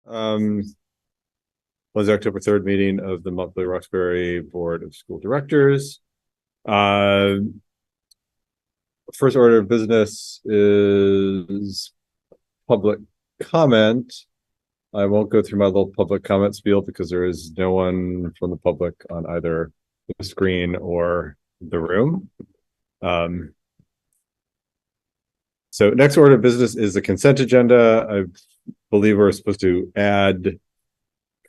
Was the October 3rd meeting of the Montpelier-Roxbury Board of School Directors. First order of business is public comment. I won't go through my little public comment spiel because there is no one from the public on either the screen or the room. So next order of business is the consent agenda. I believe we're supposed to add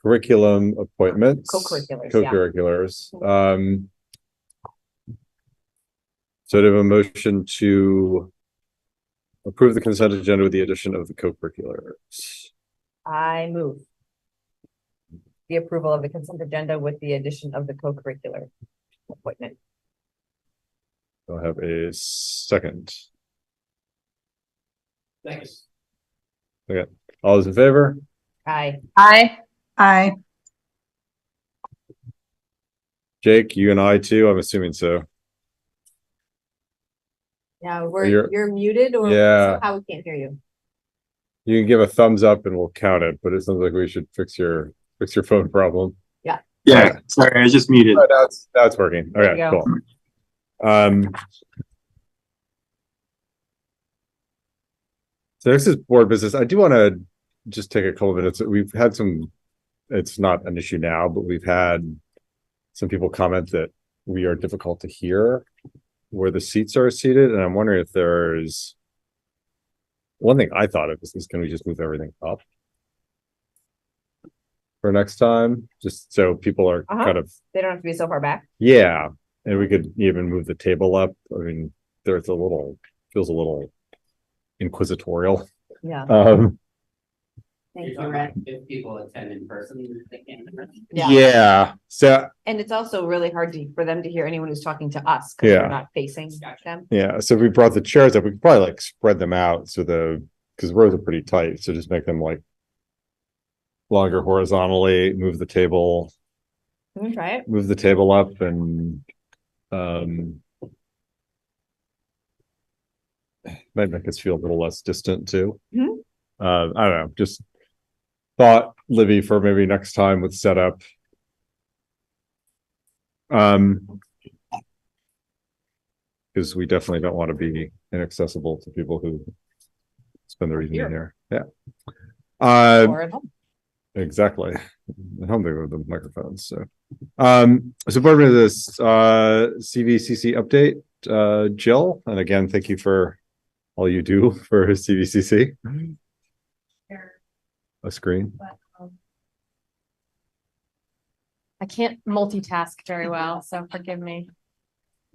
curriculum appointments. Co-curriculars. Yeah. So to have a motion to approve the consent agenda with the addition of the co-curriculars. I move the approval of the consent agenda with the addition of the co-curricular appointment. I'll have a second. Thanks. Okay. All those in favor? Aye. Aye. Aye. Jake, you and I too? I'm assuming so. Yeah, you're muted or yeah. somehow we can't hear you. You can give a thumbs up and we'll count it, but it sounds like we should fix your phone problem. Yeah. Yeah. Sorry, I was just muted. Oh, now it's working. Okay, cool. So this is board business. I do want to just take a couple of minutes. We've had some, it's not an issue now, but we've had some people comment that we are difficult to hear where the seats are seated. And I'm wondering if there's one thing I thought of is can we just move everything up for next time? Just so people are kind of, they don't have to be so far back. Yeah. And we could even move the table up. I mean, feels a little inquisitorial. Yeah. Thank you, Red. If people attend in person, they can. Yeah. So, and it's also really hard for them to hear anyone who's talking to us because we're not facing them. Yeah. So if we brought the chairs up, we could probably like spread them out so because rows are pretty tight. So just make them like longer horizontally, move the table. Can we try it? Move the table up and might make us feel a little less distant too. Mm-hmm. I don't know, just thought, Livy, for maybe next time with setup. Because we definitely don't want to be inaccessible to people who spend their evening here. Yeah. Or at home. Exactly. At home they have the microphones. So so part of this CVCC update, Jill, and again, thank you for all you do for CVCC. A screen. But, I can't multitask very well, so forgive me.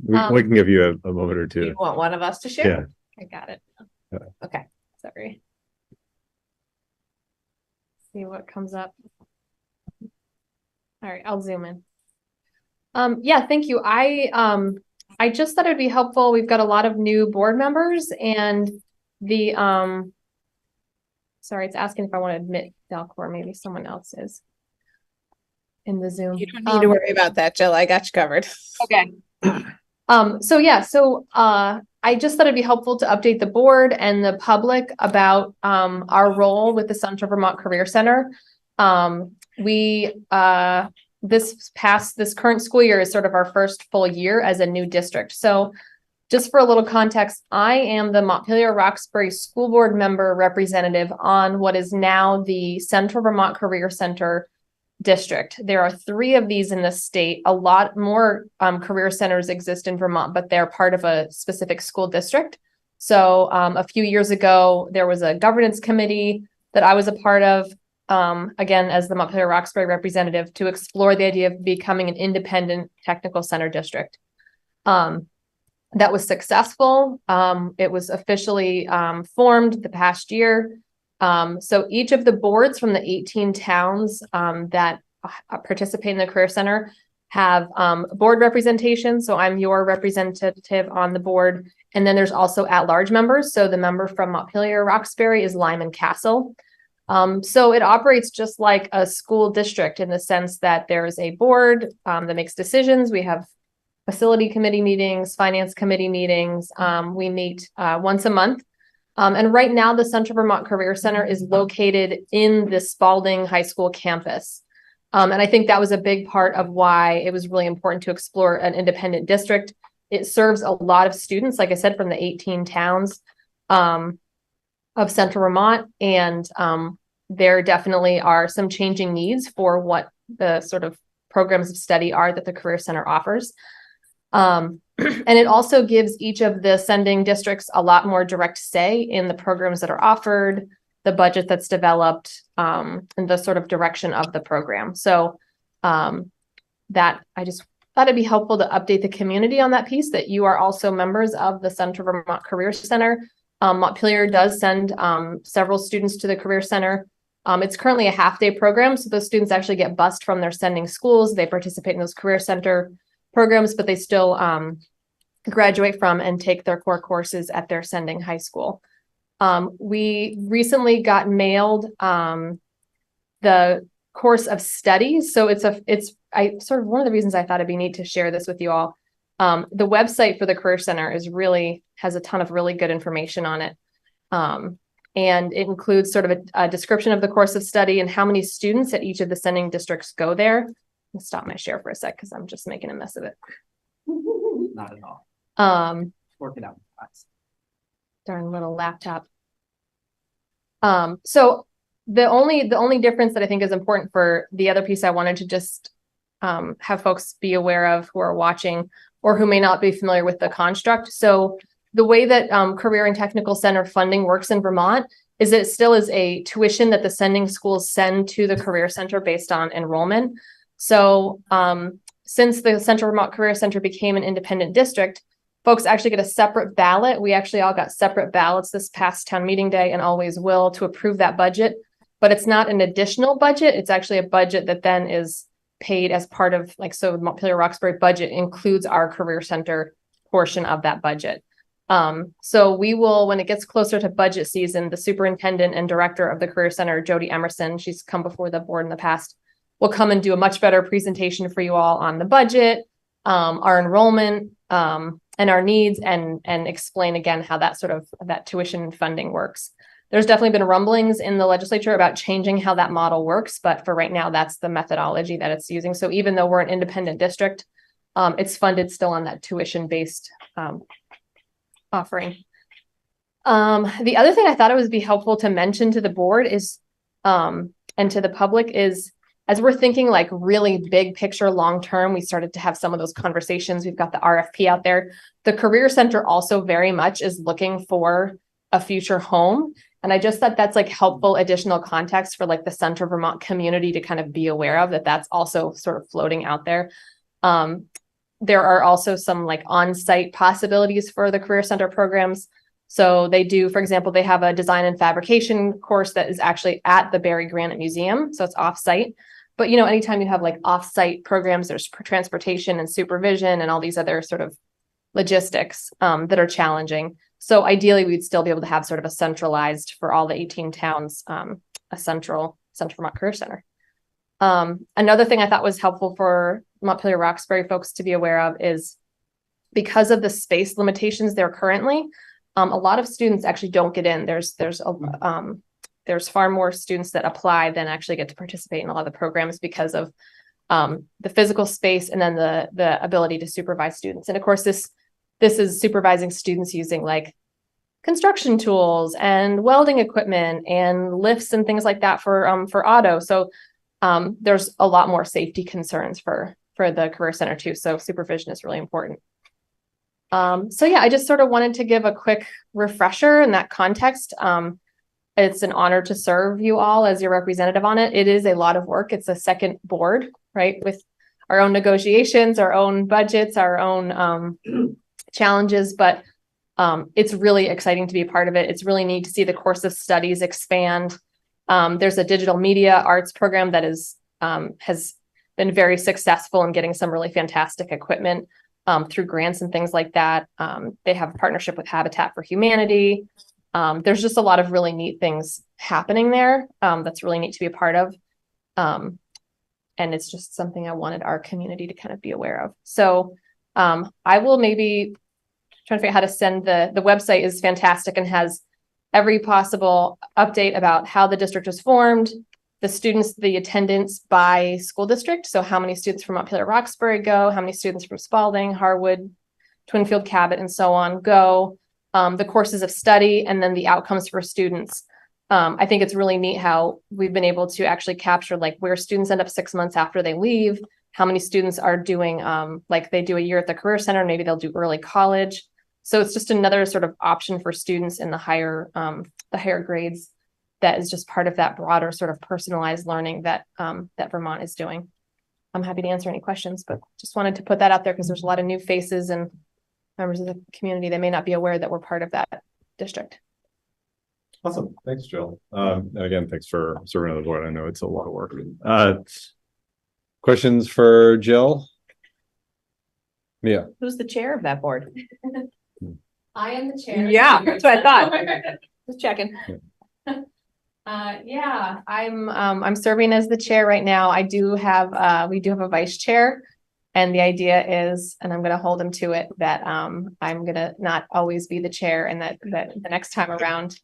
We can give you a moment or two. You want one of us to share? Yeah. I got it. Yeah. Okay. Sorry. See what comes up. All right, I'll zoom in. Yeah, thank you. I just thought it'd be helpful. We've got a lot of new board members and the sorry, it's asking if I want to admit Delcor. Maybe someone else is in the Zoom. You don't need to worry about that, Jill. I got you covered. Okay. So I just thought it'd be helpful to update the board and the public about our role with the Central Vermont Career Center. This current school year is sort of our first full year as a new district. So just for a little context, I am the Montpelier-Roxbury School Board member representative on what is now the Central Vermont Career Center district. There are 3 of these in the state. A lot more career centers exist in Vermont, but they're part of a specific school district. So a few years ago, there was a governance committee that I was a part of, again, as the Montpelier-Roxbury representative, to explore the idea of becoming an independent technical center district. That was successful. It was officially formed the past year. So each of the boards from the 18 towns that participate in the Career Center have board representation. So I'm your representative on the board. And then there's also at-large members. So the member from Montpelier-Roxbury is Lyman Castle. So it operates just like a school district in the sense that there is a board that makes decisions. We have facility committee meetings, finance committee meetings. We meet once a month. And right now, the Central Vermont Career Center is located in the Spalding High School campus. And I think that was a big part of why it was really important to explore an independent district. It serves a lot of students, like I said, from the 18 towns of Central Vermont. And there definitely are some changing needs for what the sort of programs of study are that the Career Center offers. And it also gives each of the sending districts a lot more direct say in the programs that are offered, the budget that's developed, and the sort of direction of the program. So that I just thought it'd be helpful to update the community on that piece, that you are also members of the Central Vermont Career Center. Montpelier does send several students to the Career Center. It's currently a half-day program, so those students actually get bused from their sending schools. They participate in those Career Center programs, but they still graduate from and take their core courses at their sending high school. We recently got mailed the course of studies. So it's sort of one of the reasons I thought it'd be neat to share this with you all. The website for the Career Center has a ton of really good information on it. And it includes sort of a description of the course of study and how many students at each of the sending districts go there. I'll stop my share for a sec because I'm just making a mess of it. Not at all. Work it out. Darn little laptop. So the only difference that I think is important for the other piece I wanted to just have folks be aware of who are watching or who may not be familiar with the construct. So the way that Career and Technical Center funding works in Vermont is that it still is a tuition that the sending schools send to the Career Center based on enrollment. So since the Central Vermont Career Center became an independent district, folks actually get a separate ballot. We actually all got separate ballots this past town meeting day and always will to approve that budget. But it's not an additional budget. It's actually a budget that then is paid as part of, like, so the Montpelier-Roxbury budget includes our Career Center portion of that budget. So we will, when it gets closer to budget season, the superintendent and director of the Career Center, Jody Emerson, she's come before the board in the past, will come and do a much better presentation for you all on the budget, our enrollment, and our needs, and explain again how that tuition funding works. There's definitely been rumblings in the legislature about changing how that model works, but for right now, that's the methodology that it's using. So even though we're an independent district, it's funded still on that tuition-based offering. The other thing I thought it would be helpful to mention to the board is, and to the public is, as we're thinking like really big picture, long-term, we started to have some of those conversations. We've got the RFP out there. The Career Center also very much is looking for a future home. And I just thought that's like helpful additional context for like the Central Vermont community to kind of be aware of, that that's also sort of floating out there. There are also some like on-site possibilities for the Career Center programs. So they do, for example, they have a design and fabrication course that is actually at the Barry Granite Museum. So it's off-site. But, you know, anytime you have like off-site programs, there's transportation and supervision and all these other sort of logistics that are challenging. So ideally, we'd still be able to have sort of a centralized, for all the 18 towns, a Central Vermont Career Center. Another thing I thought was helpful for Montpelier-Roxbury folks to be aware of is, because of the space limitations there currently, a lot of students actually don't get in. There's far more students that apply than actually get to participate in a lot of the programs because of the physical space and then the ability to supervise students. And of course, this is supervising students using like construction tools and welding equipment and lifts and things like that for auto. So there's a lot more safety concerns for the Career Center too. So supervision is really important. So yeah, I just sort of wanted to give a quick refresher in that context. It's an honor to serve you all as your representative on it. It is a lot of work. It's a second board, right? With our own negotiations, our own budgets, our own challenges, but it's really exciting to be a part of it. It's really neat to see the course of studies expand. There's a digital media arts program that has been very successful in getting some really fantastic equipment through grants and things like that. They have a partnership with Habitat for Humanity. There's just a lot of really neat things happening there that's really neat to be a part of. And it's just something I wanted our community to kind of be aware of. So I will maybe try to figure out how to send the website is fantastic and has every possible update about how the district was formed, the students, the attendance by school district. So how many students from Montpelier-Roxbury go, how many students from Spalding, Harwood, Twinfield, Cabot, and so on go, the courses of study, and then the outcomes for students. I think it's really neat how we've been able to actually capture like where students end up 6 months after they leave, how many students are doing, like they do a year at the Career Center, maybe they'll do early college. So it's just another sort of option for students in the higher grades that is just part of that broader sort of personalized learning that that Vermont is doing. I'm happy to answer any questions, but just wanted to put that out there because there's a lot of new faces and members of the community that may not be aware that we're part of that district. Awesome. Thanks, Jill. And again, thanks for serving on the board. I know it's a lot of work. Questions for Jill? Mia. Who's the chair of that board? I am the chair. Yeah, that's what I thought. Just checking. Yeah, I'm serving as the chair right now. I do have we do have a vice chair, and the idea is, and I'm going to hold him to it, that I'm going to not always be the chair, and that the next time around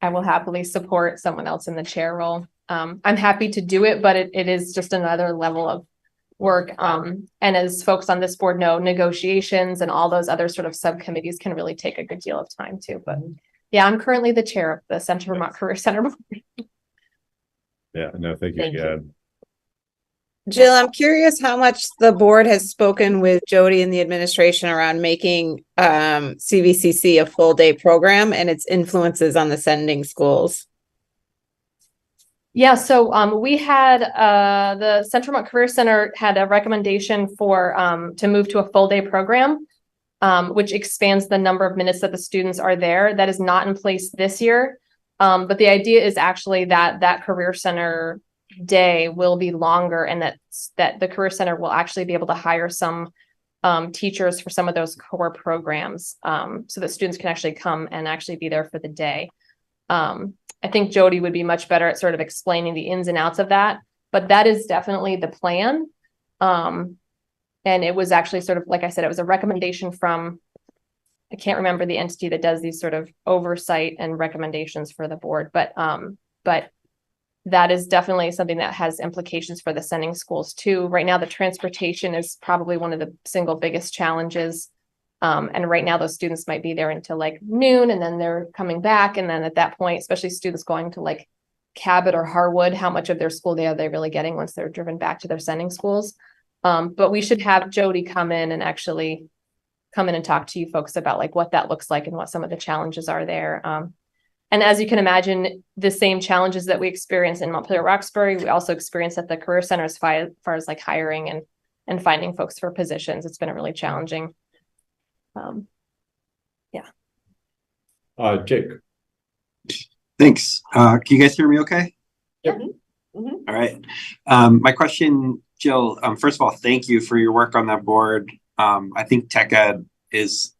I will happily support someone else in the chair role. I'm happy to do it, but it is just another level of work. And as folks on this board know, negotiations and all those other sort of subcommittees can really take a good deal of time too. But yeah, I'm currently the chair of the Central Vermont Career Center. Yeah, no, thank you again. Jill, I'm curious how much the board has spoken with Jody and the administration around making CVCC a full day program and its influences on the sending schools. Yeah, so we had the Central Vermont Career Center had a recommendation for to move to a full day program, which expands the number of minutes that the students are there. That is not in place this year, but the idea is actually that Career Center day will be longer, and that the Career Center will actually be able to hire some teachers for some of those core programs, so that students can actually come and actually be there for the day. I think Jody would be much better at sort of explaining the ins and outs of that, but that is definitely the plan. And it was actually sort of, like I said, it was a recommendation from, I can't remember the entity that does these sort of oversight and recommendations for the board, but that is definitely something that has implications for the sending schools too. Right now, the transportation is probably one of the single biggest challenges. And right now those students might be there until like noon, and then they're coming back. And then at that point, especially students going to like Cabot or Harwood, how much of their school day are they really getting once they're driven back to their sending schools? But we should have Jody come in and actually come in and talk to you folks about like what that looks like and what some of the challenges are there. And as you can imagine, the same challenges that we experience in Montpelier-Roxbury, we also experience at the Career Center as far as like hiring and finding folks for positions. It's been a really challenging. Jake. Thanks. Can you guys hear me okay? Yep. All right. My question, Jill, first of all, thank you for your work on that board. I think tech ed is,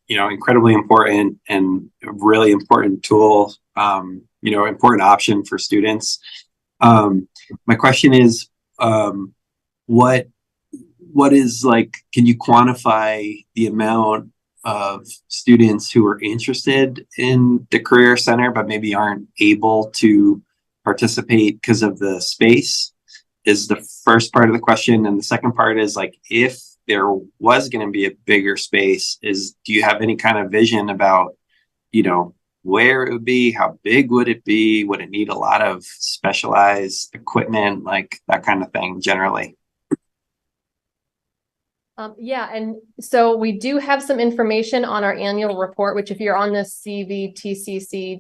incredibly important and a really important tool, important option for students. My question is, what is like, can you quantify the amount of students who are interested in the Career Center, but maybe aren't able to participate because of the space, is the first part of the question. And the second part is like, if there was going to be a bigger space, do you have any kind of vision about, where it would be, how big would it be? Would it need a lot of specialized equipment, like that kind of thing generally? Yeah, and so we do have some information on our annual report, which if you're on the cvtcc.org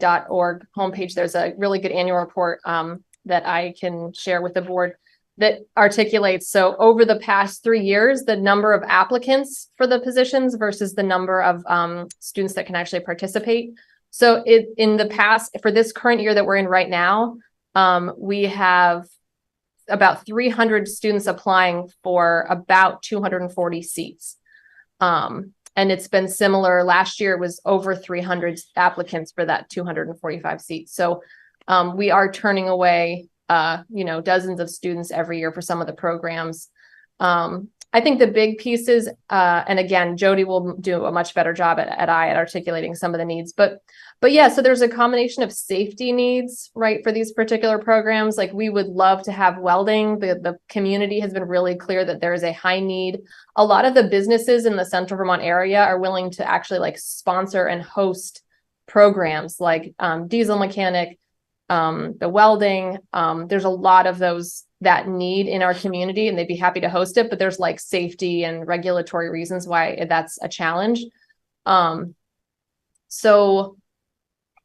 homepage, there's a really good annual report that I can share with the board that articulates. So over the past 3 years, the number of applicants for the positions versus the number of students that can actually participate. So in the past, for this current year that we're in right now, we have about 300 students applying for about 240 seats. And it's been similar. Last year was over 300 applicants for that 245 seats. So we are turning away, dozens of students every year for some of the programs. I think the big pieces, and again, Jody will do a much better job at articulating some of the needs, but yeah, so there's a combination of safety needs, right, for these particular programs. Like we would love to have welding. The community has been really clear that there is a high need. A lot of the businesses in the Central Vermont area are willing to actually like sponsor and host programs like diesel mechanic, the welding. There's a lot of that need in our community, and they'd be happy to host it, but there's like safety and regulatory reasons why that's a challenge. So,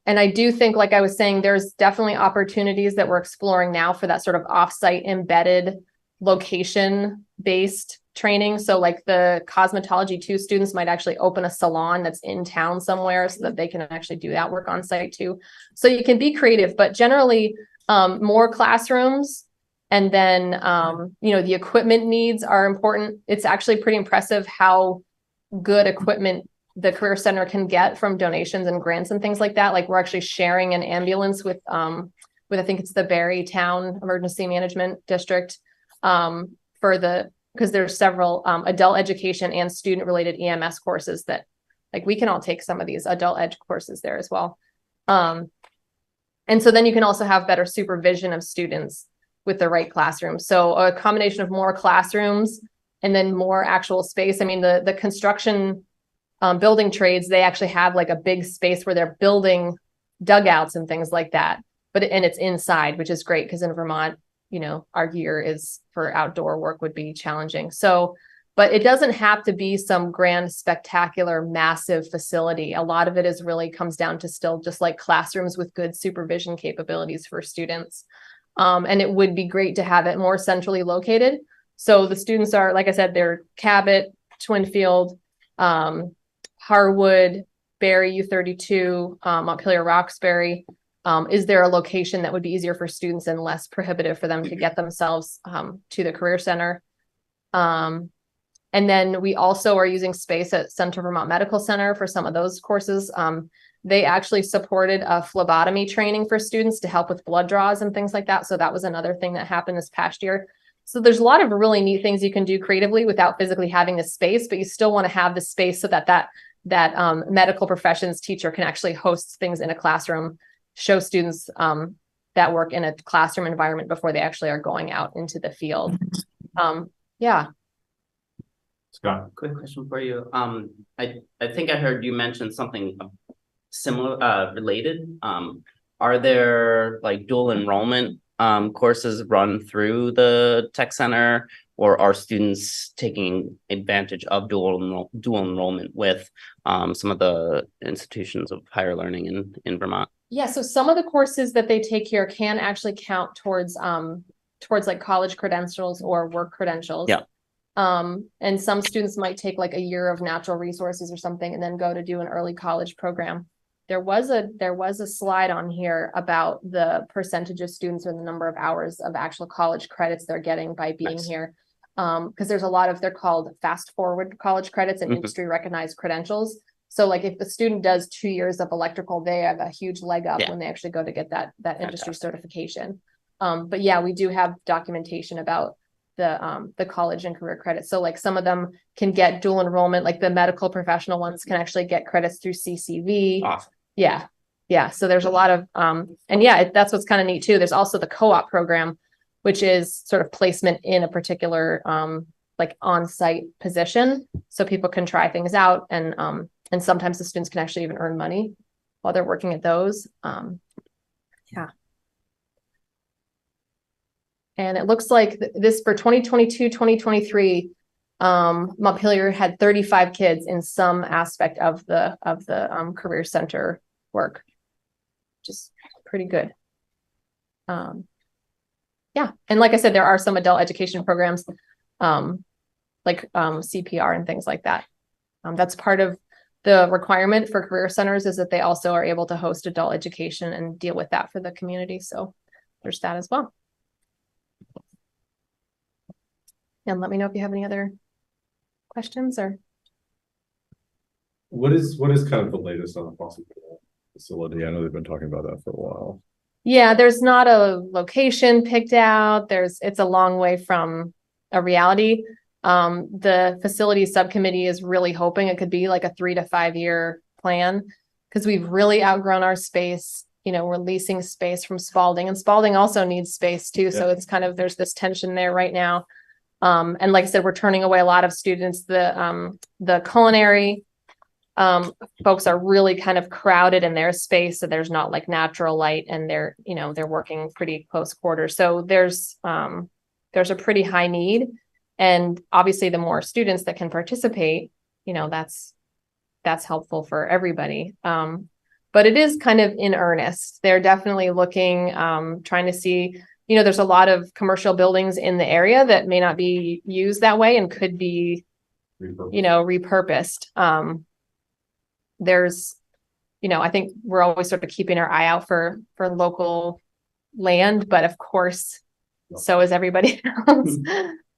and I do think, like I was saying, there's definitely opportunities that we're exploring now for that sort of offsite embedded location-based training. So like the cosmetology 2 students might actually open a salon that's in town somewhere so that they can actually do that work on site too. So you can be creative, but generally more classrooms. And then, the equipment needs are important. It's actually pretty impressive how good equipment the Career Center can get from donations and grants and things like that. Like we're actually sharing an ambulance with I think it's the Barry Town Emergency Management District because there's several adult education and student related EMS courses that like we can all take some of these adult ed courses there as well. And so then you can also have better supervision of students with the right classroom. So a combination of more classrooms and then more actual space. I mean, the construction building trades, they actually have like a big space where they're building dugouts and things like that. And it's inside, which is great because in Vermont, our gear is for outdoor work would be challenging. So, but it doesn't have to be some grand, spectacular, massive facility. A lot of it is really comes down to still just like classrooms with good supervision capabilities for students. And it would be great to have it more centrally located. So the students are, like I said, they're Cabot, Twinfield, Harwood, Barry, U32, Montpelier-Roxbury. Is there a location that would be easier for students and less prohibitive for them to get themselves to the Career Center? And then we also are using space at Central Vermont Medical Center for some of those courses. They actually supported a phlebotomy training for students to help with blood draws and things like that. So that was another thing that happened this past year. So there's a lot of really neat things you can do creatively without physically having the space, but you still want to have the space so that medical professions teacher can actually host things in a classroom, show students that work in a classroom environment before they actually are going out into the field. Yeah. Scott, Quick question for you. I think I heard you mention something similar, related. Are there like dual enrollment courses run through the tech center, or are students taking advantage of dual enrollment with some of the institutions of higher learning in Vermont? Yeah, so some of the courses that they take here can actually count towards like college credentials or work credentials. Yeah. And some students might take like a year of natural resources or something and then go to do an early college program. There was a slide on here about the percentage of students or the number of hours of actual college credits they're getting by being here. Because there's a lot of, they're called fast forward college credits and industry recognized credentials. So like if the student does 2 years of electrical, they have a huge leg up when they actually go to get that industry certification. But yeah, we do have documentation about the college and career credits. So like some of them can get dual enrollment, like the medical professional ones can actually get credits through CCV. Awesome. Yeah. So there's a lot of, and yeah, that's what's kind of neat too. There's also the co-op program, which is sort of placement in a particular, like on-site position. So people can try things out and sometimes the students can actually even earn money while they're working at those. Yeah. And it looks like this for 2022, 2023, Montpelier had 35 kids in some aspect of the career center work, which is pretty good. Yeah. And like I said, there are some adult education programs, like CPR and things like that. That's part of the requirement for career centers is that they also are able to host adult education and deal with that for the community. So there's that as well. And let me know if you have any other questions or. what is kind of the latest on the fossil fuel facility? I know they've been talking about that for a while. Yeah, there's not a location picked out. It's a long way from a reality. The facilities subcommittee is really hoping it could be like a 3 to 5 year plan because we've really outgrown our space. You know, we're leasing space from Spalding, and Spalding also needs space too. So it's kind of, there's this tension there right now. And like I said, we're turning away a lot of students. The culinary folks are really kind of crowded in their space, so there's not like natural light, and they're working pretty close quarters. So there's a pretty high need, and obviously the more students that can participate, that's helpful for everybody. But it is kind of in earnest. They're definitely looking, trying to see, there's a lot of commercial buildings in the area that may not be used that way and could be, repurposed. There's, I think we're always sort of keeping our eye out for local land, but of course, so is everybody else.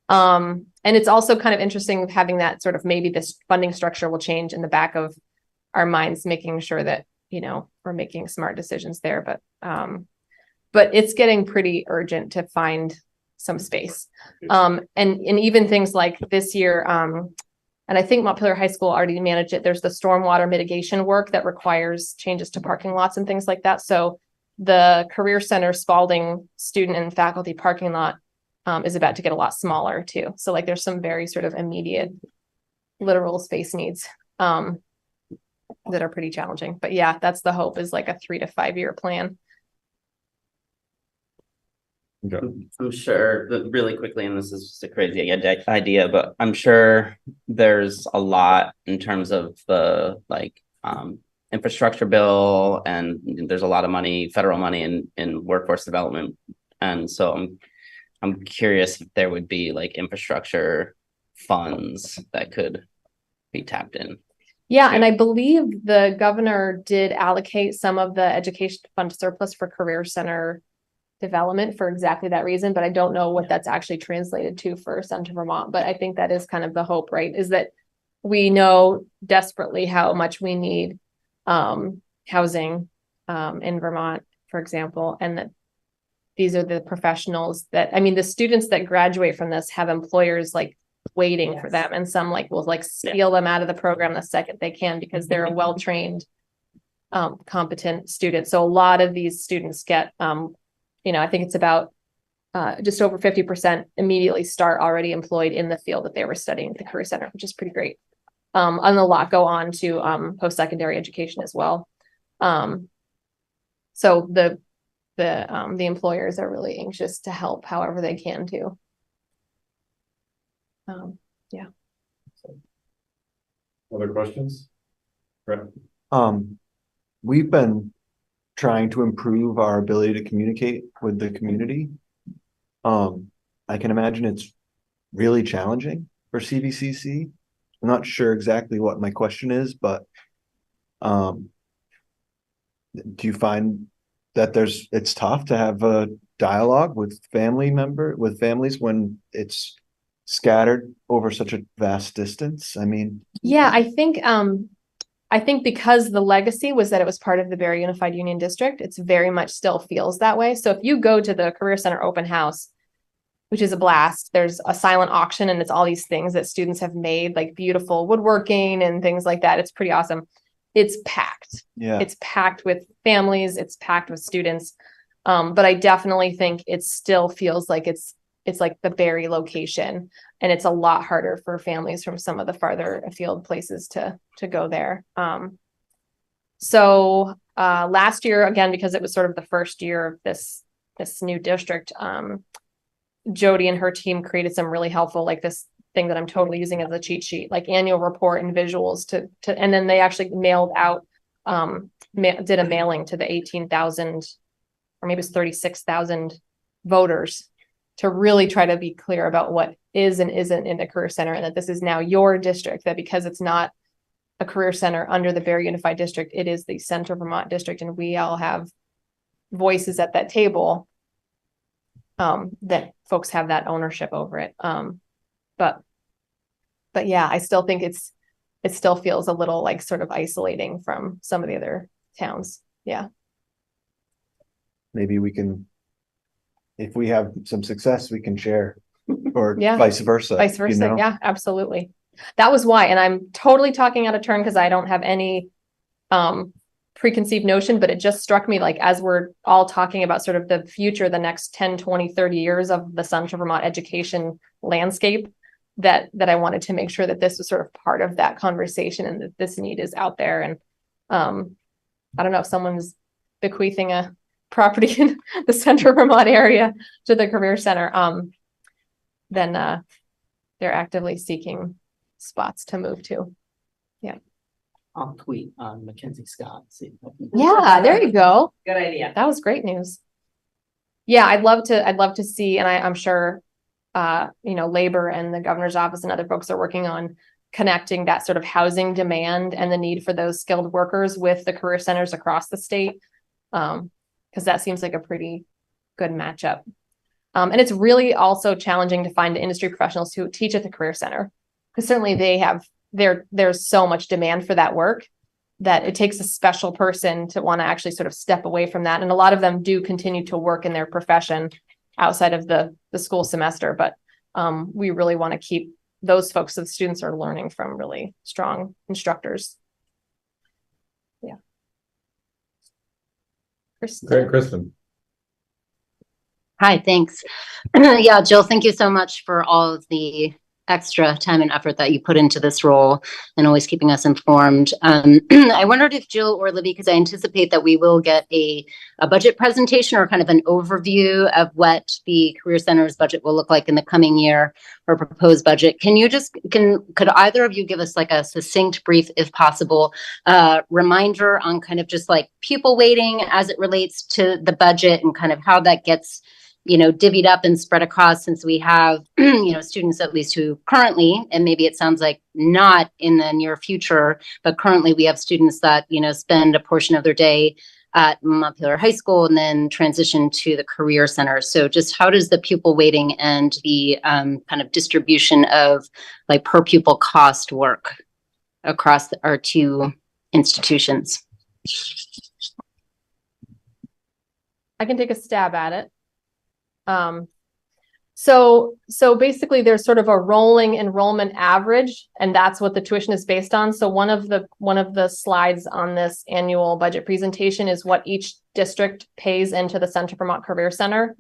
And it's also kind of interesting having that sort of, maybe this funding structure will change in the back of our minds, making sure that, we're making smart decisions there. But it's getting pretty urgent to find some space. And even things like this year, and I think Montpelier High School already managed it. There's the stormwater mitigation work that requires changes to parking lots and things like that. So the Career Center Spalding student and faculty parking lot is about to get a lot smaller too. So like there's some very sort of immediate literal space needs that are pretty challenging. But yeah, that's the hope, is like a 3 to 5 year plan. Okay. I'm sure that really quickly, and this is just a crazy idea, but I'm sure there's a lot in terms of the infrastructure bill, and there's a lot of money, federal money in workforce development. And so I'm curious if there would be like infrastructure funds that could be tapped in. Yeah, and I believe the governor did allocate some of the education fund surplus for Career Center development for exactly that reason, but I don't know what that's actually translated to for Central Vermont. But I think that is kind of the hope, right? Is that we know desperately how much we need housing in Vermont, for example, and that these are the professionals that, the students that graduate from this have employers like waiting for them, and some will steal them out of the program the second they can, because they're a well-trained, competent student. So a lot of these students get, I think it's about just over 50% immediately start already employed in the field that they were studying at the Career Center, which is pretty great. And a lot go on to post-secondary education as well. So the employers are really anxious to help however they can too. Yeah. Other questions? Brett? We've been trying to improve our ability to communicate with the community. I can imagine it's really challenging for CVCC. I'm not sure exactly what my question is, but do you find that it's tough to have a dialogue with families when it's scattered over such a vast distance? Yeah, I think because the legacy was that it was part of the Barre Unified Union District, it's very much still feels that way. So if you go to the Career Center open house, which is a blast, there's a silent auction, and it's all these things that students have made, like beautiful woodworking and things like that. It's pretty awesome. It's packed. Yeah. It's packed with families. It's packed with students. But I definitely think it still feels like it's like the Barre location, and it's a lot harder for families from some of the farther afield places to go there. So last year, again, because it was sort of the first year of this new district, Jody and her team created some really helpful, like this thing that I'm totally using as a cheat sheet, like annual report and visuals to and then they actually mailed out, did a mailing to the 18,000, or maybe it's 36,000 voters, to really try to be clear about what is and isn't in the Career Center, and that this is now your district, that because it's not a Career Center under the Barre Unified District, it is the Central Vermont District, and we all have voices at that table, that folks have that ownership over it. But yeah, I still think it still feels a little like sort of isolating from some of the other towns. Yeah. Maybe we can, if we have some success, we can share or Yeah. vice versa. Vice you versa. know? Yeah, absolutely. That was why, and I'm totally talking out of turn because I don't have any preconceived notion, but it just struck me like as we're all talking about sort of the future, the next 10, 20, 30 years of the Central Vermont education landscape, that I wanted to make sure that this was sort of part of that conversation and that this need is out there. And I don't know if someone's bequeathing a property in the Central Vermont area to the Career Center, then they're actively seeking spots to move to. I'll tweet on Mackenzie Scott. See if I can- Yeah, there you go. Good idea. That was great news. Yeah, I'd love to see, and I'm sure, labor and the governor's office and other folks are working on connecting that sort of housing demand and the need for those skilled workers with the career centers across the state. Because that seems like a pretty good matchup. And it's really also challenging to find industry professionals who teach at the career center, because certainly there's so much demand for that work that it takes a special person to want to actually sort of step away from that. And a lot of them do continue to work in their profession outside of the school semester, but we really want to keep those folks so the students are learning from really strong instructors. Yeah. Great, Kristen. Hi, thanks. Yeah, Jill, thank you so much for all of the extra time and effort that you put into this role and always keeping us informed. I wondered if Jill or Libby, because I anticipate that we will get a budget presentation or kind of an overview of what the Career Center's budget will look like in the coming year, or proposed budget. Could either of you give us like a succinct brief, if possible, reminder on kind of just like pupil weighting as it relates to the budget and kind of how that gets divvied up and spread across, since we have, students at least who currently, and maybe it sounds like not in the near future, but currently we have students that, spend a portion of their day at Montpelier High School and then transition to the Career Center. So just how does the pupil weighting and the kind of distribution of like per pupil cost work across our two institutions? I can take a stab at it. So basically there's sort of a rolling enrollment average, and that's what the tuition is based on. So one of the slides on this annual budget presentation is what each district pays into the Central Vermont Career Center,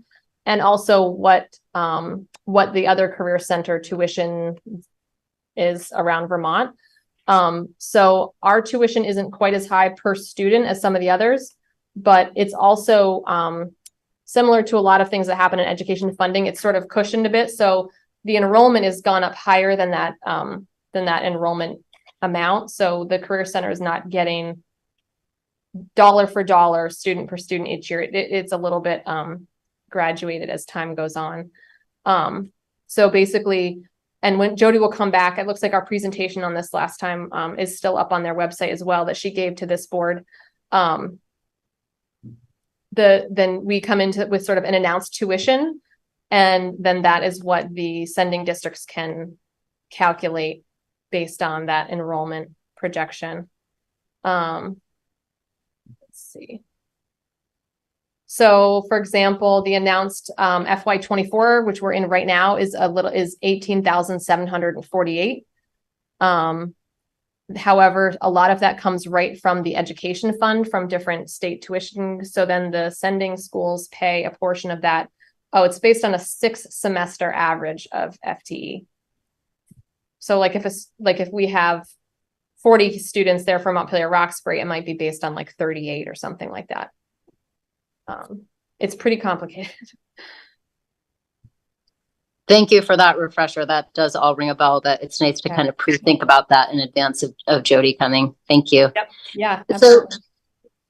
and also what the other career center tuition is around Vermont. So our tuition isn't quite as high per student as some of the others, but it's also similar to a lot of things that happen in education funding. It's sort of cushioned a bit. So the enrollment has gone up higher than that enrollment amount. So the Career Center is not getting dollar for dollar, student per student each year. It's a little bit graduated as time goes on. So basically, and when Jody will come back, it looks like our presentation on this last time is still up on their website as well, that she gave to this board. Then we come into with sort of an announced tuition, and then that is what the sending districts can calculate based on that enrollment projection. Let's see. So for example, the announced FY24, which we're in right now, is 18,748. However, a lot of that comes right from the education fund from different state tuition. So then the sending schools pay a portion of that. Oh, it's based on a 6-semester average of FTE. So like if we have 40 students there from Montpelier-Roxbury, it might be based on like 38 or something like that. It's pretty complicated. Thank you for that refresher. That does all ring a bell. That it's nice to kind of pre-think about that in advance of Jody coming. Thank you. Yep. Yeah. So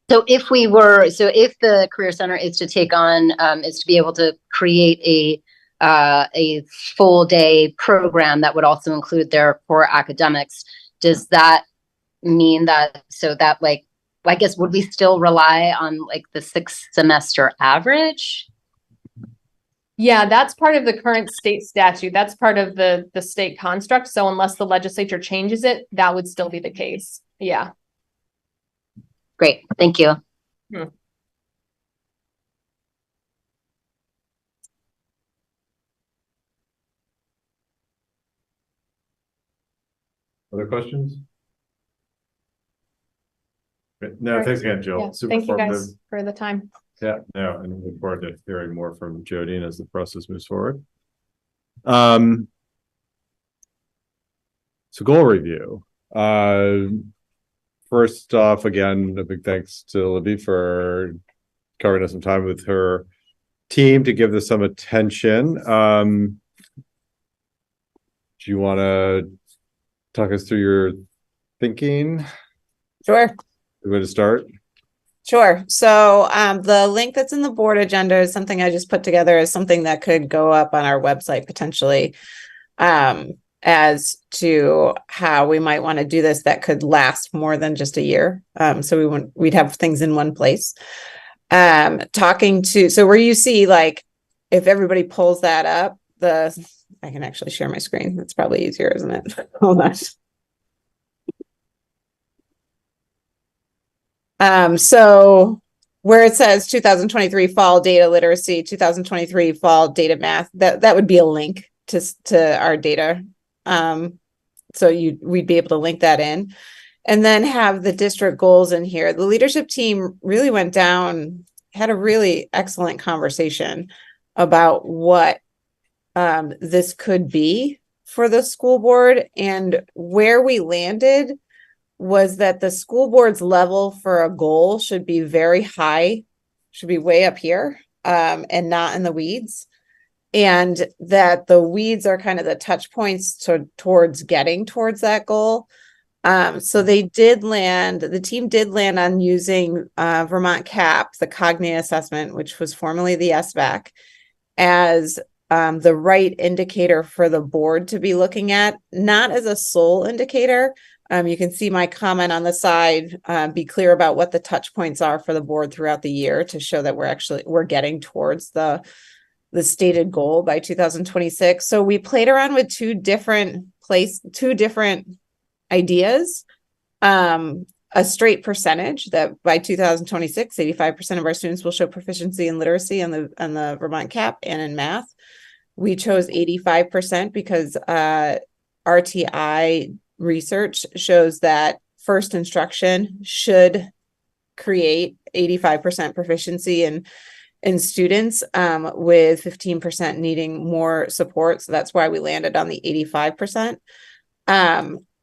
if the Career Center is to take on, is to be able to create a full day program that would also include their core academics, does that mean that, I guess, would we still rely on like the 6-semester average? Yeah, that's part of the current state statute. That's part of the state construct. So unless the legislature changes it, that would still be the case. Yeah. Great. Thank you. Other questions? No, Alright. thanks again, Yeah, Jill. Super thank you informative. guys for the time. Yeah, no, and look forward to hearing more from Jody as the process moves forward. So goal review. First off, again, a big thanks to Libby for carving us some time with her team to give this some attention. Do you want to talk us through your thinking? Sure. Way to start? Sure. So the link that's in the board agenda is something I just put together as something that could go up on our website potentially, as to how we might want to do this that could last more than just a year. So we'd have things in one place. So where you see, like, if everybody pulls that up, I can actually share my screen. That's probably easier, isn't it? Hold on. So where it says 2023 fall data literacy, 2023 fall data math, that would be a link to our data. So we'd be able to link that in, and then have the district goals in here. The leadership team really went down, had a really excellent conversation about what this could be for the school board, and where we landed was that the school board's level for a goal should be very high, should be way up here, and not in the weeds. And that the weeds are kind of the touch points towards getting towards that goal. So the team did land on using Vermont CAP, the Cognitive Assessment, which was formerly the SBAC, as the right indicator for the board to be looking at, not as a sole indicator. You can see my comment on the side, be clear about what the touch points are for the board throughout the year to show that we're getting towards the stated goal by 2026. So we played around with two different ideas. A straight percentage that by 2026, 85% of our students will show proficiency in literacy on the Vermont CAP and in math. We chose 85% because RTI research shows that first instruction should create 85% proficiency in students, with 15% needing more support. So that's why we landed on the 85%.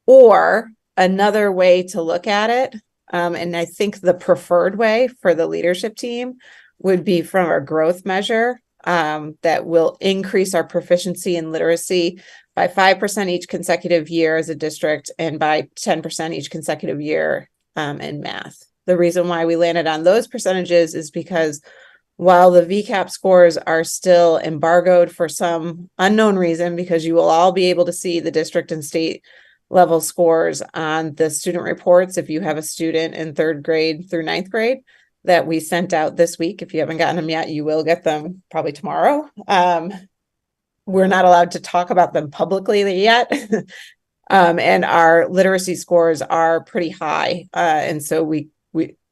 Or another way to look at it, and I think the preferred way for the leadership team would be from our growth measure, that will increase our proficiency in literacy by 5% each consecutive year as a district, and by 10% each consecutive year in math. The reason why we landed on those percentages is because while the VCAP scores are still embargoed for some unknown reason, because you will all be able to see the district and state level scores on the student reports if you have a student in 3rd grade through 9th grade that we sent out this week. If you haven't gotten them yet, you will get them probably tomorrow. We're not allowed to talk about them publicly yet. And our literacy scores are pretty high. And so we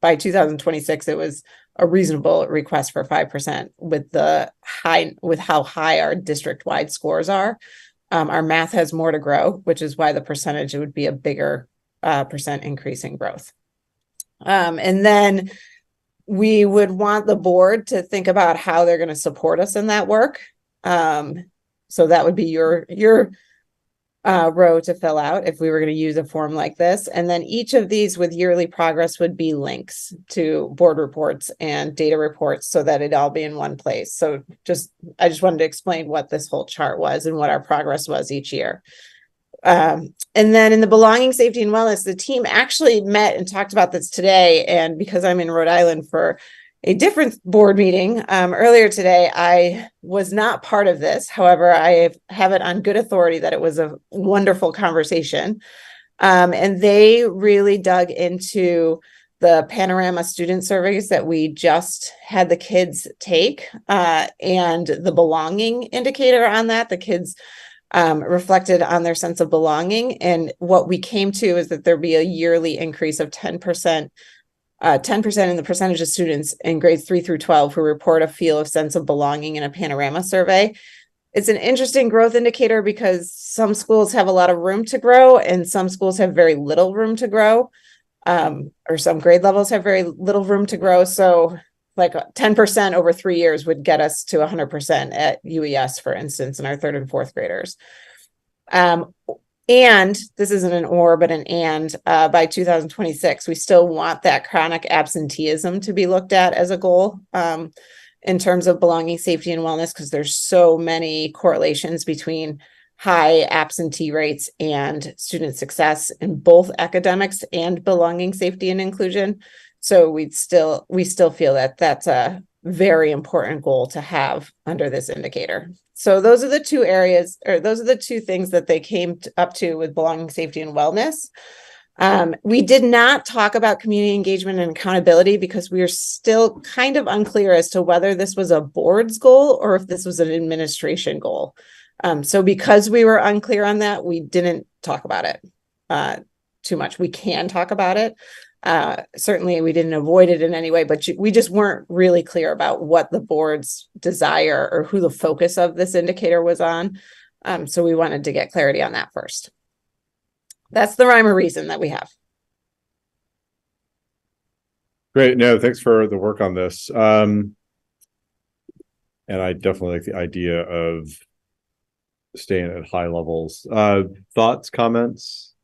by 2026, it was a reasonable request for 5% with how high our district-wide scores are. Our math has more to grow, which is why the percentage would be a bigger percent increase in growth. And then we would want the board to think about how they're going to support us in that work. So that would be your row to fill out if we were going to use a form like this. And then each of these with yearly progress would be links to board reports and data reports so that it'd all be in one place. So I just wanted to explain what this whole chart was and what our progress was each year. And then in the belonging, safety, and wellness, the team actually met and talked about this today. And because I'm in Rhode Island for a different board meeting earlier today, I was not part of this. However, I have it on good authority that it was a wonderful conversation. And they really dug into the Panorama student surveys that we just had the kids take, and the belonging indicator on that. The kids reflected on their sense of belonging. And what we came to is that there'd be a yearly increase of 10% in the percentage of students in grades 3 through 12 who report a feel of sense of belonging in a Panorama survey. it's an interesting growth indicator because some schools have a lot of room to grow and some schools have very little room to grow. Or some grade levels have very little room to grow. So like 10% over 3 years would get us to 100% at UES, for instance, in our 3rd and 4th graders. And this isn't an or, but an and, by 2026, we still want that chronic absenteeism to be looked at as a goal, in terms of belonging, safety, and wellness, because there's so many correlations between high absentee rates and student success in both academics and belonging, safety, and inclusion. So we still feel that that's a very important goal to have under this indicator. So those are the two areas, or those are the two things that they came up to with belonging, safety, and wellness. We did not talk about community engagement and accountability because we are still kind of unclear as to whether this was a board's goal or if this was an administration goal. So because we were unclear on that, we didn't talk about it too much. We can talk about it. Certainly we didn't avoid it in any way, but we just weren't really clear about what the board's desire or who the focus of this indicator was on. So we wanted to get clarity on that first. That's the rhyme or reason that we have. Great. No, thanks for the work on this. And I definitely like the idea of staying at high levels. Thoughts, comments?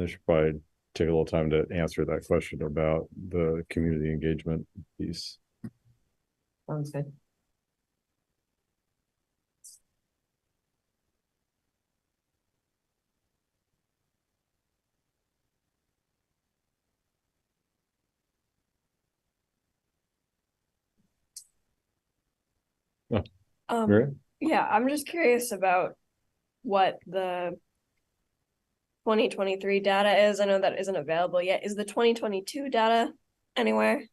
I should probably take a little time to answer that question about the community engagement piece. Sounds good. Mary? Yeah, I'm just curious about what the 2023 data is. I know that isn't available yet. Is the 2022 data anywhere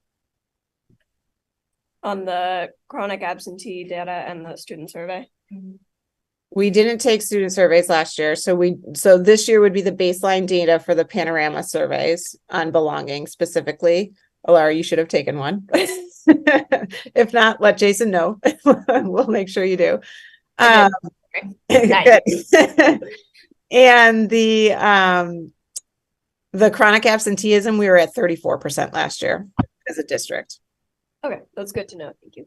on the chronic absentee data and the student survey? We didn't take student surveys last year. So this year would be the baseline data for the panorama surveys on belonging specifically. Alara, you should have taken one. If not, let Jason know. We'll make sure you do. Good. And the chronic absenteeism, we were at 34% last year as a district. Okay, that's good to know. Thank you.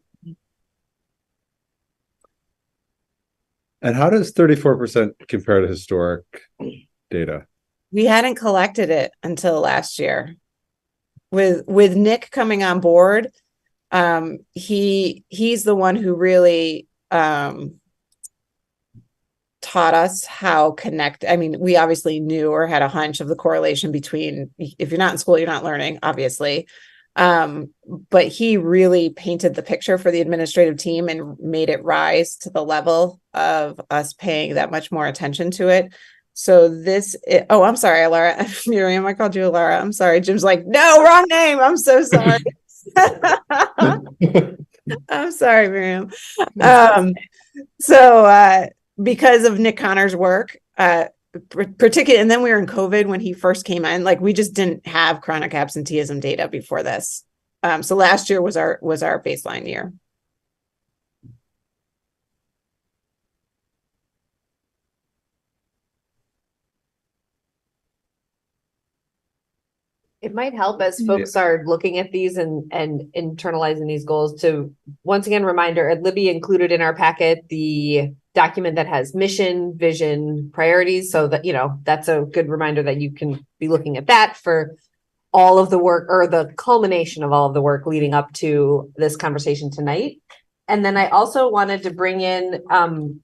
And how does 34% compare to historic data? We hadn't collected it until last year. With Nick coming on board, he's the one who really taught us how I mean, we obviously knew or had a hunch of the correlation between if you're not in school, you're not learning, obviously. But he really painted the picture for the administrative team and made it rise to the level of us paying that much more attention to it. So oh, I'm sorry, Alara. Miriam, I called you Alara. I'm sorry. Jim's like, no, wrong name. I'm so sorry. I'm sorry, Miriam. So because of Nick Connor's work, particularly, and then we were in COVID when he first came in, like we just didn't have chronic absenteeism data before this. So last year was our baseline year. It might help as folks are looking at these and internalizing these goals to, once again, reminder, Libby included in our packet the document that has mission, vision, priorities. So that, that's a good reminder that you can be looking at that for all of the work or the culmination of all of the work leading up to this conversation tonight. And then I also wanted to bring in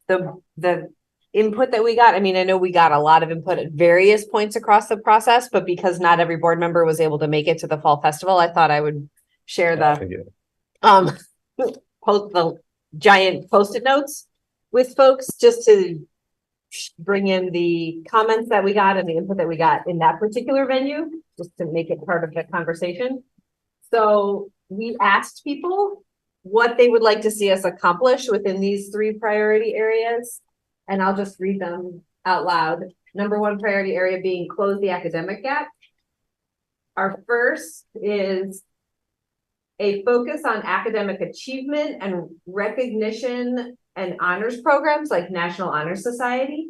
the input that we got. I mean, I know we got a lot of input at various points across the process, but because not every board member was able to make it to the fall festival, I thought I would share the the giant Post-it notes with folks just to bring in the comments that we got and the input that we got in that particular venue, just to make it part of the conversation. So we asked people what they would like to see us accomplish within these 3 priority areas. And I'll just read them out loud. Number 1 priority area being close the academic gap. Our first is a focus on academic achievement and recognition and honors programs like National Honor Society.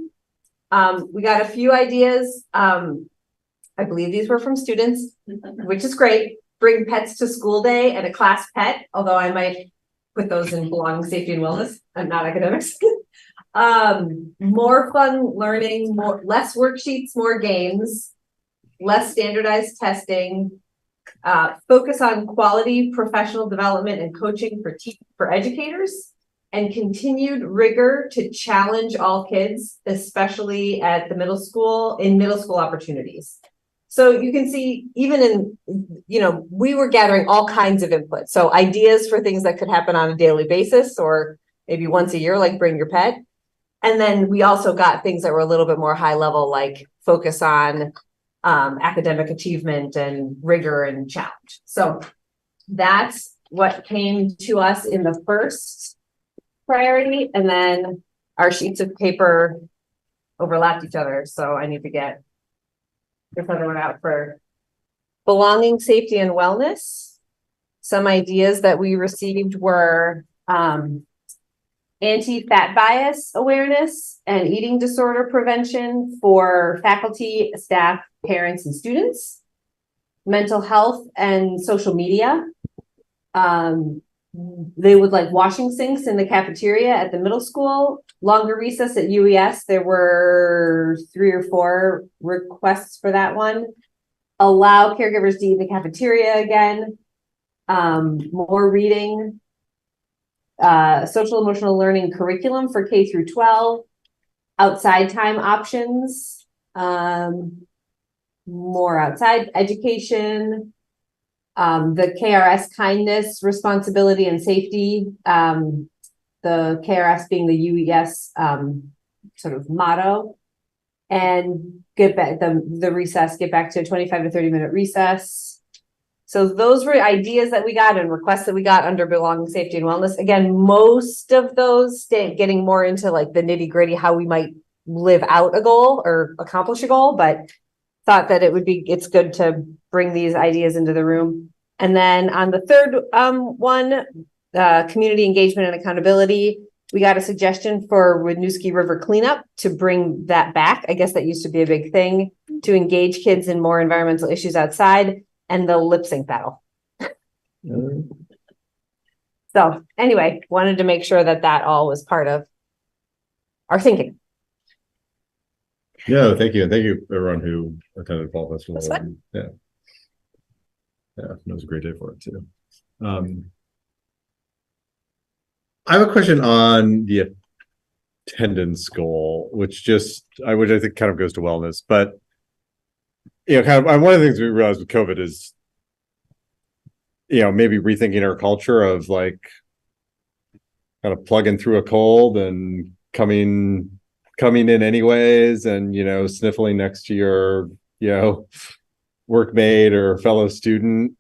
We got a few ideas. I believe these were from students, which is great. Bring pets to school day and a class pet, although I might put those in belonging, safety, and wellness. I'm not academics. More fun learning, less worksheets, more games, less standardized testing, focus on quality professional development and coaching for educators, and continued rigor to challenge all kids, especially at the middle school opportunities. So you can see, even in, we were gathering all kinds of input. So ideas for things that could happen on a daily basis, or maybe once a year, like bring your pet. And then we also got things that were a little bit more high level, like focus on academic achievement and rigor and challenge. So that's what came to us in the first priority. And then our sheets of paper overlapped each other. So I need to get this other one out for belonging, safety, and wellness. Some ideas that we received were anti-fat bias awareness and eating disorder prevention for faculty, staff, parents, and students. Mental health and social media. They would like washing sinks in the cafeteria at the middle school. Longer recess at UES. There were 3 or 4 requests for that one. Allow caregivers to eat in the cafeteria again. More reading. Social emotional learning curriculum for K through 12. Outside time options. More outside education. The KRS kindness, responsibility, and safety. The KRS being the UES sort of motto. And get back the recess, get back to a 25 to 30-minute recess. So those were ideas that we got and requests that we got under belonging, safety, and wellness. Again, most of those getting more into like the nitty-gritty, how we might live out a goal or accomplish a goal, but thought that it's good to bring these ideas into the room. And then on the third one, community engagement and accountability, we got a suggestion for Winooski River cleanup to bring that back. I guess that used to be a big thing, to engage kids in more environmental issues outside, and the lip sync battle. So anyway, wanted to make sure that all was part of our thinking. No, thank you. And thank you everyone who attended Fall Festival. That's fun. Yeah, it was a great day for it too. I have a question on the attendance goal, which I think kind of goes to wellness, but kind of one of the things we realized with COVID is, maybe rethinking our culture of like kind of plugging through a cold and coming in anyways, and sniffling next to your workmate or fellow student.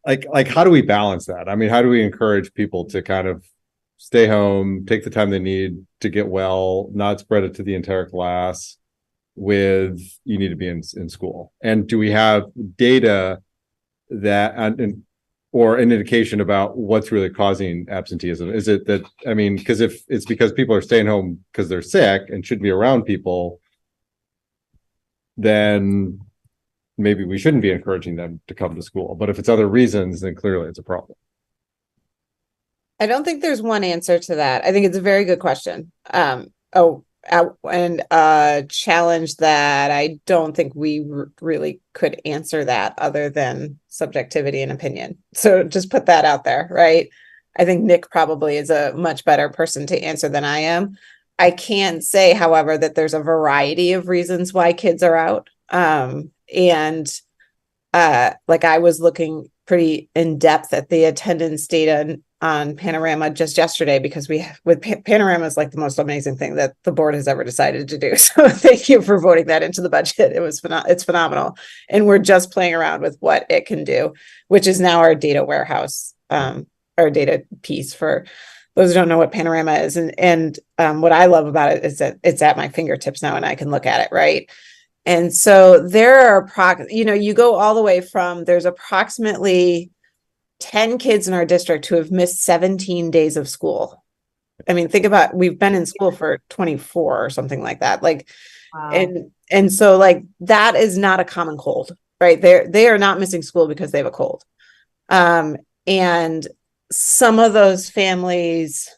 Like how do we balance that? I mean, how do we encourage people to kind of stay home, take the time they need to get well, not spread it to the entire class with you need to be in school? And do we have data that or an indication about what's really causing absenteeism? Is it that, because if it's because people are staying home because they're sick and shouldn't be around people, then maybe we shouldn't be encouraging them to come to school. But if it's other reasons, then clearly it's a problem. I don't think there's one answer to that. I think it's a very good question. And a challenge that I don't think we really could answer that other than subjectivity and opinion. So just put that out there, right? I think Nick probably is a much better person to answer than I am. I can say, however, that there's a variety of reasons why kids are out. Like I was looking pretty in depth at the attendance data on Panorama just yesterday, because Panorama is like the most amazing thing that the board has ever decided to do. So thank you for voting that into the budget. It's phenomenal. And we're just playing around with what it can do, which is now our data warehouse, our data piece. For those who don't know what Panorama is. And what I love about it is that it's at my fingertips now and I can look at it, right? And so there are, you go all the way from, there's approximately 10 kids in our district who have missed 17 days of school. I mean, think about, we've been in school for 24 or something like that. Like, Wow. and so like, that is not a common cold, right? They are not missing school because they have a cold. And some of those families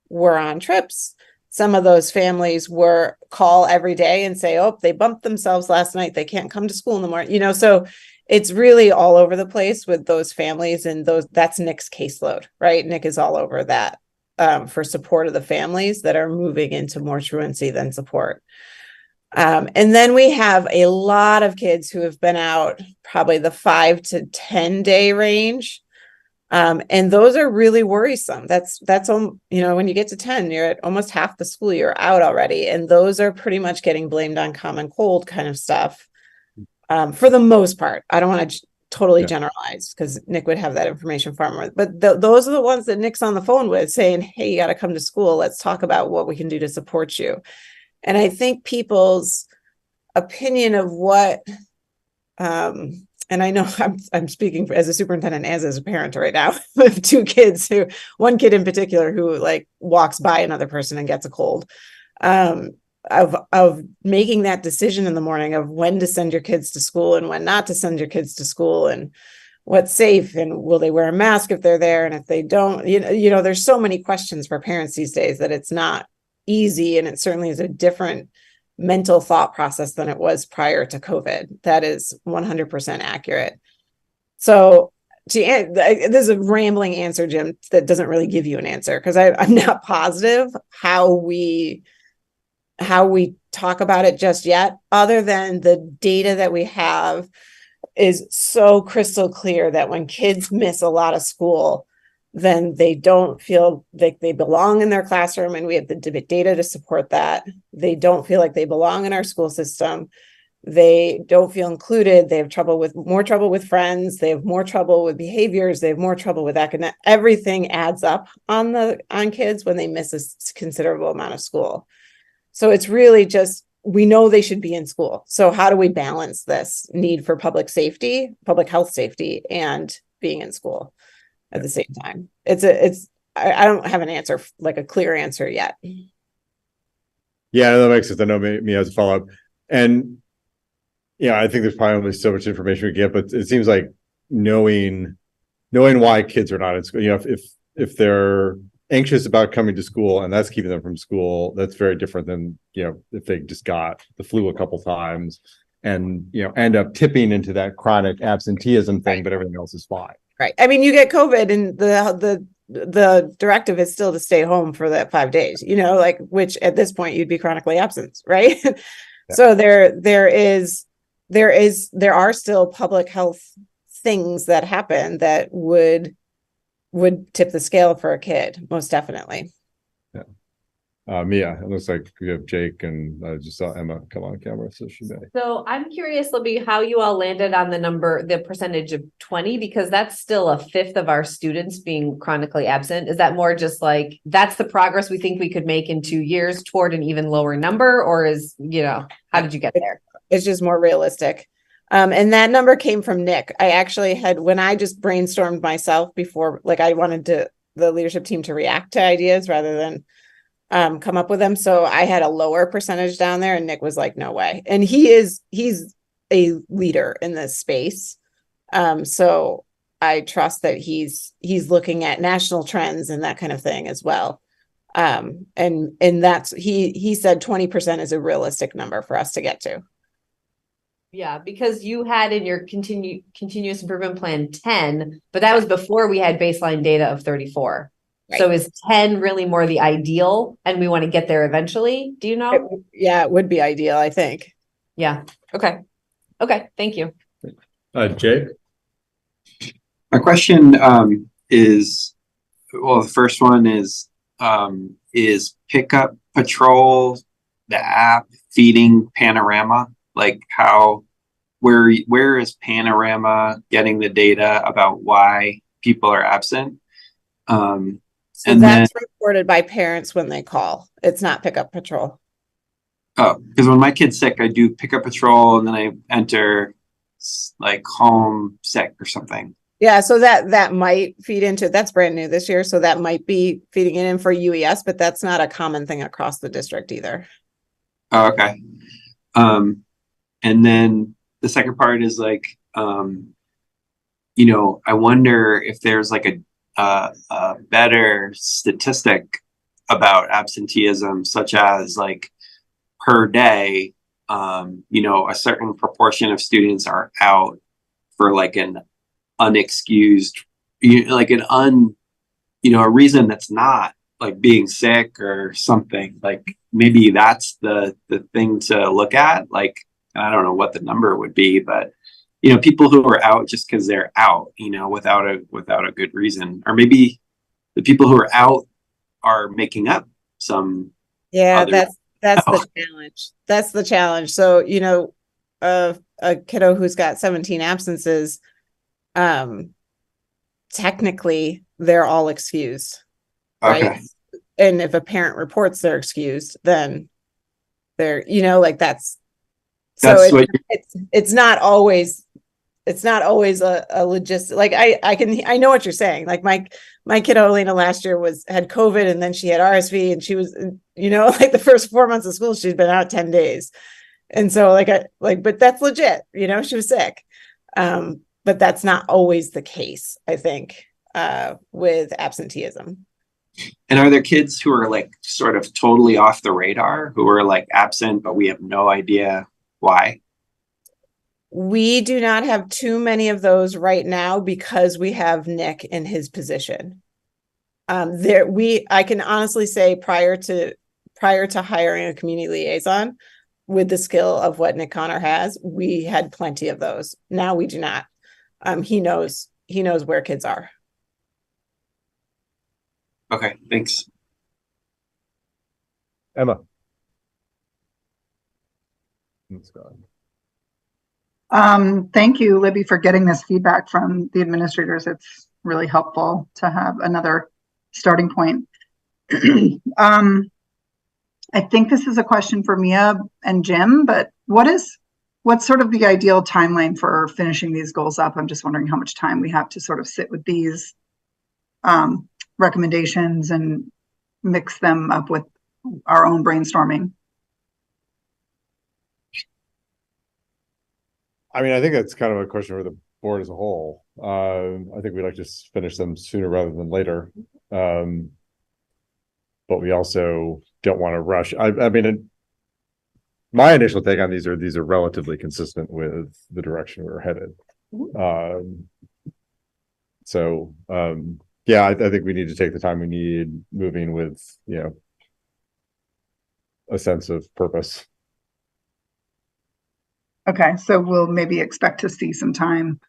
were on trips. Some of those families were call every day and say, oh, they bumped themselves last night, they can't come to school in the morning, you know, so it's really all over the place with those families, and that's Nick's caseload, right? Nick is all over that for support of the families that are moving into more truancy than support. And then we have a lot of kids who have been out probably the 5 to 10 day range. And those are really worrisome. That's, you know, when you get to 10, you're at almost half the school year out already. And those are pretty much getting blamed on common cold kind of stuff. For the most part, I don't want to totally generalize because Nick would have that information far more, but those are the ones that Nick's on the phone with saying, hey, you got to come to school. Let's talk about what we can do to support you. And I think people's opinion of what, and I know I'm speaking as a superintendent, as a parent right now, with 2 kids one kid in particular who like walks by another person and gets a cold, of making that decision in the morning of when to send your kids to school and when not to send your kids to school, and what's safe, and will they wear a mask if they're there, and if they don't, you know, there's so many questions for parents these days that it's not easy, and it certainly is a different mental thought process than it was prior to COVID. That is 100% accurate. So this is a rambling answer, Jim, that doesn't really give you an answer because I'm not positive how we talk about it just yet, other than the data that we have is so crystal clear that when kids miss a lot of school, then they don't feel like they belong in their classroom. And we have the data to support that. They don't feel like they belong in our school system. They don't feel included. They have more trouble with friends. They have more trouble with behaviors. They have more trouble with academic. Everything adds up on kids when they miss a considerable amount of school. So it's really just, we know they should be in school. So how do we balance this need for public safety, public health safety, and being in school at the same time? I don't have an answer, like a clear answer yet. Yeah, that makes sense. I know me as a follow-up. And yeah, I think there's probably only so much information we get, but it seems like knowing why kids are not in school, you know, if they're anxious about coming to school and that's keeping them from school, that's very different than, you know, if they just got the flu a couple times and, you know, end up tipping into that chronic absenteeism thing, but everything else is fine. Right. I mean, you get COVID and the directive is still to stay home for that 5 days, you know, like, which at this point you'd be chronically absent, right? Yeah. So there are still public health things that happen that would tip the scale for a kid, most definitely. Yeah. Mia, it looks like we have Jake, and I just saw Emma come on camera, so she may. So I'm curious, Libby, how you all landed on the percentage of 20, because that's still a fifth of our students being chronically absent. Is that more just like, that's the progress we think we could make in 2 years toward an even lower number, or is, you know, how did you get there? It's just more realistic. And that number came from Nick. I actually had, when I just brainstormed myself before, like I wanted the leadership team to react to ideas rather than come up with them. So I had a lower percentage down there, and Nick was like, no way. And he's a leader in this space. So I trust that he's looking at national trends and that kind of thing as well. And that's, he said 20% is a realistic number for us to get to. Yeah, because you had in your continuous improvement plan 10, but that was before we had baseline data of 34. Right. So is 10 really more the ideal, and we want to get there eventually? Do you know? It would be ideal, I think. Yeah. Okay. Thank you. Jay? My question is, well, the first one is Pickup Patrol, the app, feeding Panorama? Like where is Panorama getting the data about why people are absent? So that's reported by parents when they call. It's not Pickup Patrol. Oh, because when my kid's sick, I do Pickup Patrol and then I enter like home sick or something. Yeah, so that might feed into, that's brand new this year, so that might be feeding it in for UES, but that's not a common thing across the district either. Oh, okay. And then the second part is like, you know, I wonder if there's like a better statistic about absenteeism, such as like per day, you know, a certain proportion of students are out for like an unexcused, like you know, a reason that's not like being sick or something. Like maybe that's the thing to look at. Like I don't know what the number would be, but you know, people who are out just because they're out, you know, without a good reason, or maybe the people who are out are making up some. Yeah, other that's the challenge. That's the challenge. So, you know, a kiddo who's got 17 absences, technically they're all excused, right? Okay. And if a parent reports they're excused, then they're, you know, like that's That's so what it's not always a logistic, like I know what you're saying. Like my kiddo Elena last year had COVID and then she had RSV and she was, you know, like the first 4 months of school she'd been out 10 days. And so but that's legit, you know, she was sick. But that's not always the case, I think, with absenteeism. And are there kids who are like sort of totally off the radar, who are like absent, but we have no idea why? We do not have too many of those right now because we have Nick in his position. I can honestly say prior to hiring a community liaison with the skill of what Nick Connor has, we had plenty of those. Now we do not. He knows where kids are. Okay, thanks. Emma. Let's go. Thank you, Libby, for getting this feedback from the administrators. It's really helpful to have another starting point. I think this is a question for Mia and Jim, but what's sort of the ideal timeline for finishing these goals up? I'm just wondering how much time we have to sort of sit with these recommendations and mix them up with our own brainstorming. I mean, I think that's kind of a question for the board as a whole. I think we'd like to finish them sooner rather than later. But we also don't want to rush. I mean, my initial take on these are relatively consistent with the direction we're headed. Yeah, I think we need to take the time we need moving with, you know, a sense of purpose. Okay, so we'll maybe expect to see some time.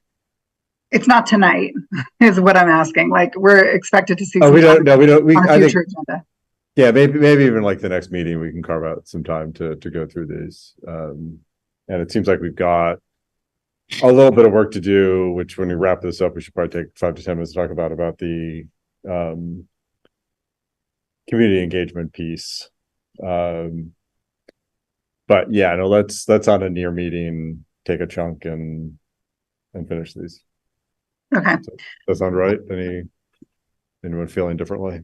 It's not tonight, is what I'm asking. Like we're expected to see. Oh, we don't. No, we don't. I think. Agenda. Yeah, maybe even like the next meeting, we can carve out some time to go through these. And it seems like we've got a little bit of work to do. Which, when we wrap this up, we should probably take 5 to 10 minutes to talk about the community engagement piece. But yeah, no, let's on a near meeting take a chunk and finish these. Okay. So, that sound right? Anyone feeling differently?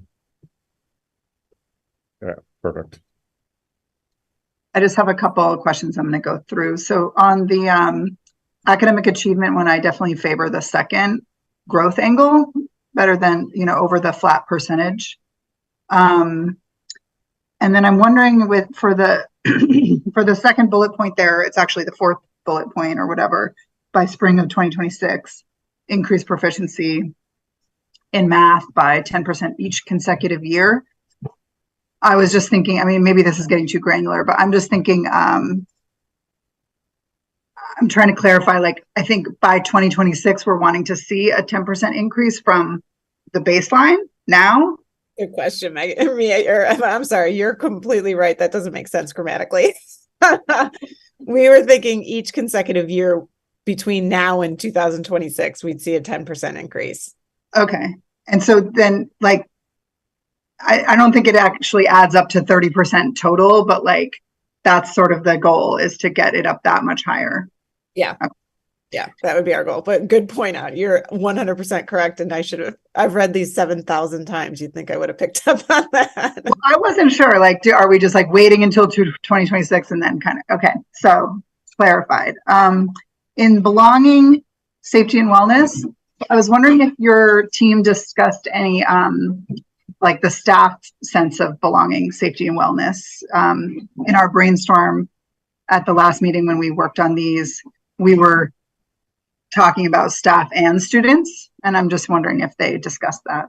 Yeah, perfect. I just have a couple of questions I'm going to go through. So on the academic achievement one, I definitely favor the second growth angle better than, you know, over the flat percentage. And then I'm wondering for the for the second bullet point there, it's actually the fourth bullet point or whatever, by spring of 2026, increase proficiency in math by 10% each consecutive year. I was just thinking, I mean, maybe this is getting too granular, but I'm just thinking, I'm trying to clarify, like, I think by 2026, we're wanting to see a 10% increase from the baseline now. Good question, Megan. I'm sorry, you're completely right. That doesn't make sense grammatically. We were thinking each consecutive year between now and 2026, we'd see a 10% increase. Okay. And so then, like, I don't think it actually adds up to 30% total, but like, that's sort of the goal, is to get it up that much higher. Yeah. Okay. Yeah, that would be our goal. But good point out. You're 100% correct. And I've read these 7,000 times. You'd think I would have picked up on that. Well, I wasn't sure, like, are we just like waiting until 2026 and then kind of, okay, so clarified. In belonging, safety and wellness, I was wondering if your team discussed any, like the staff sense of belonging, safety and wellness. In our brainstorm at the last meeting when we worked on these, we were talking about staff and students, and I'm just wondering if they discussed that.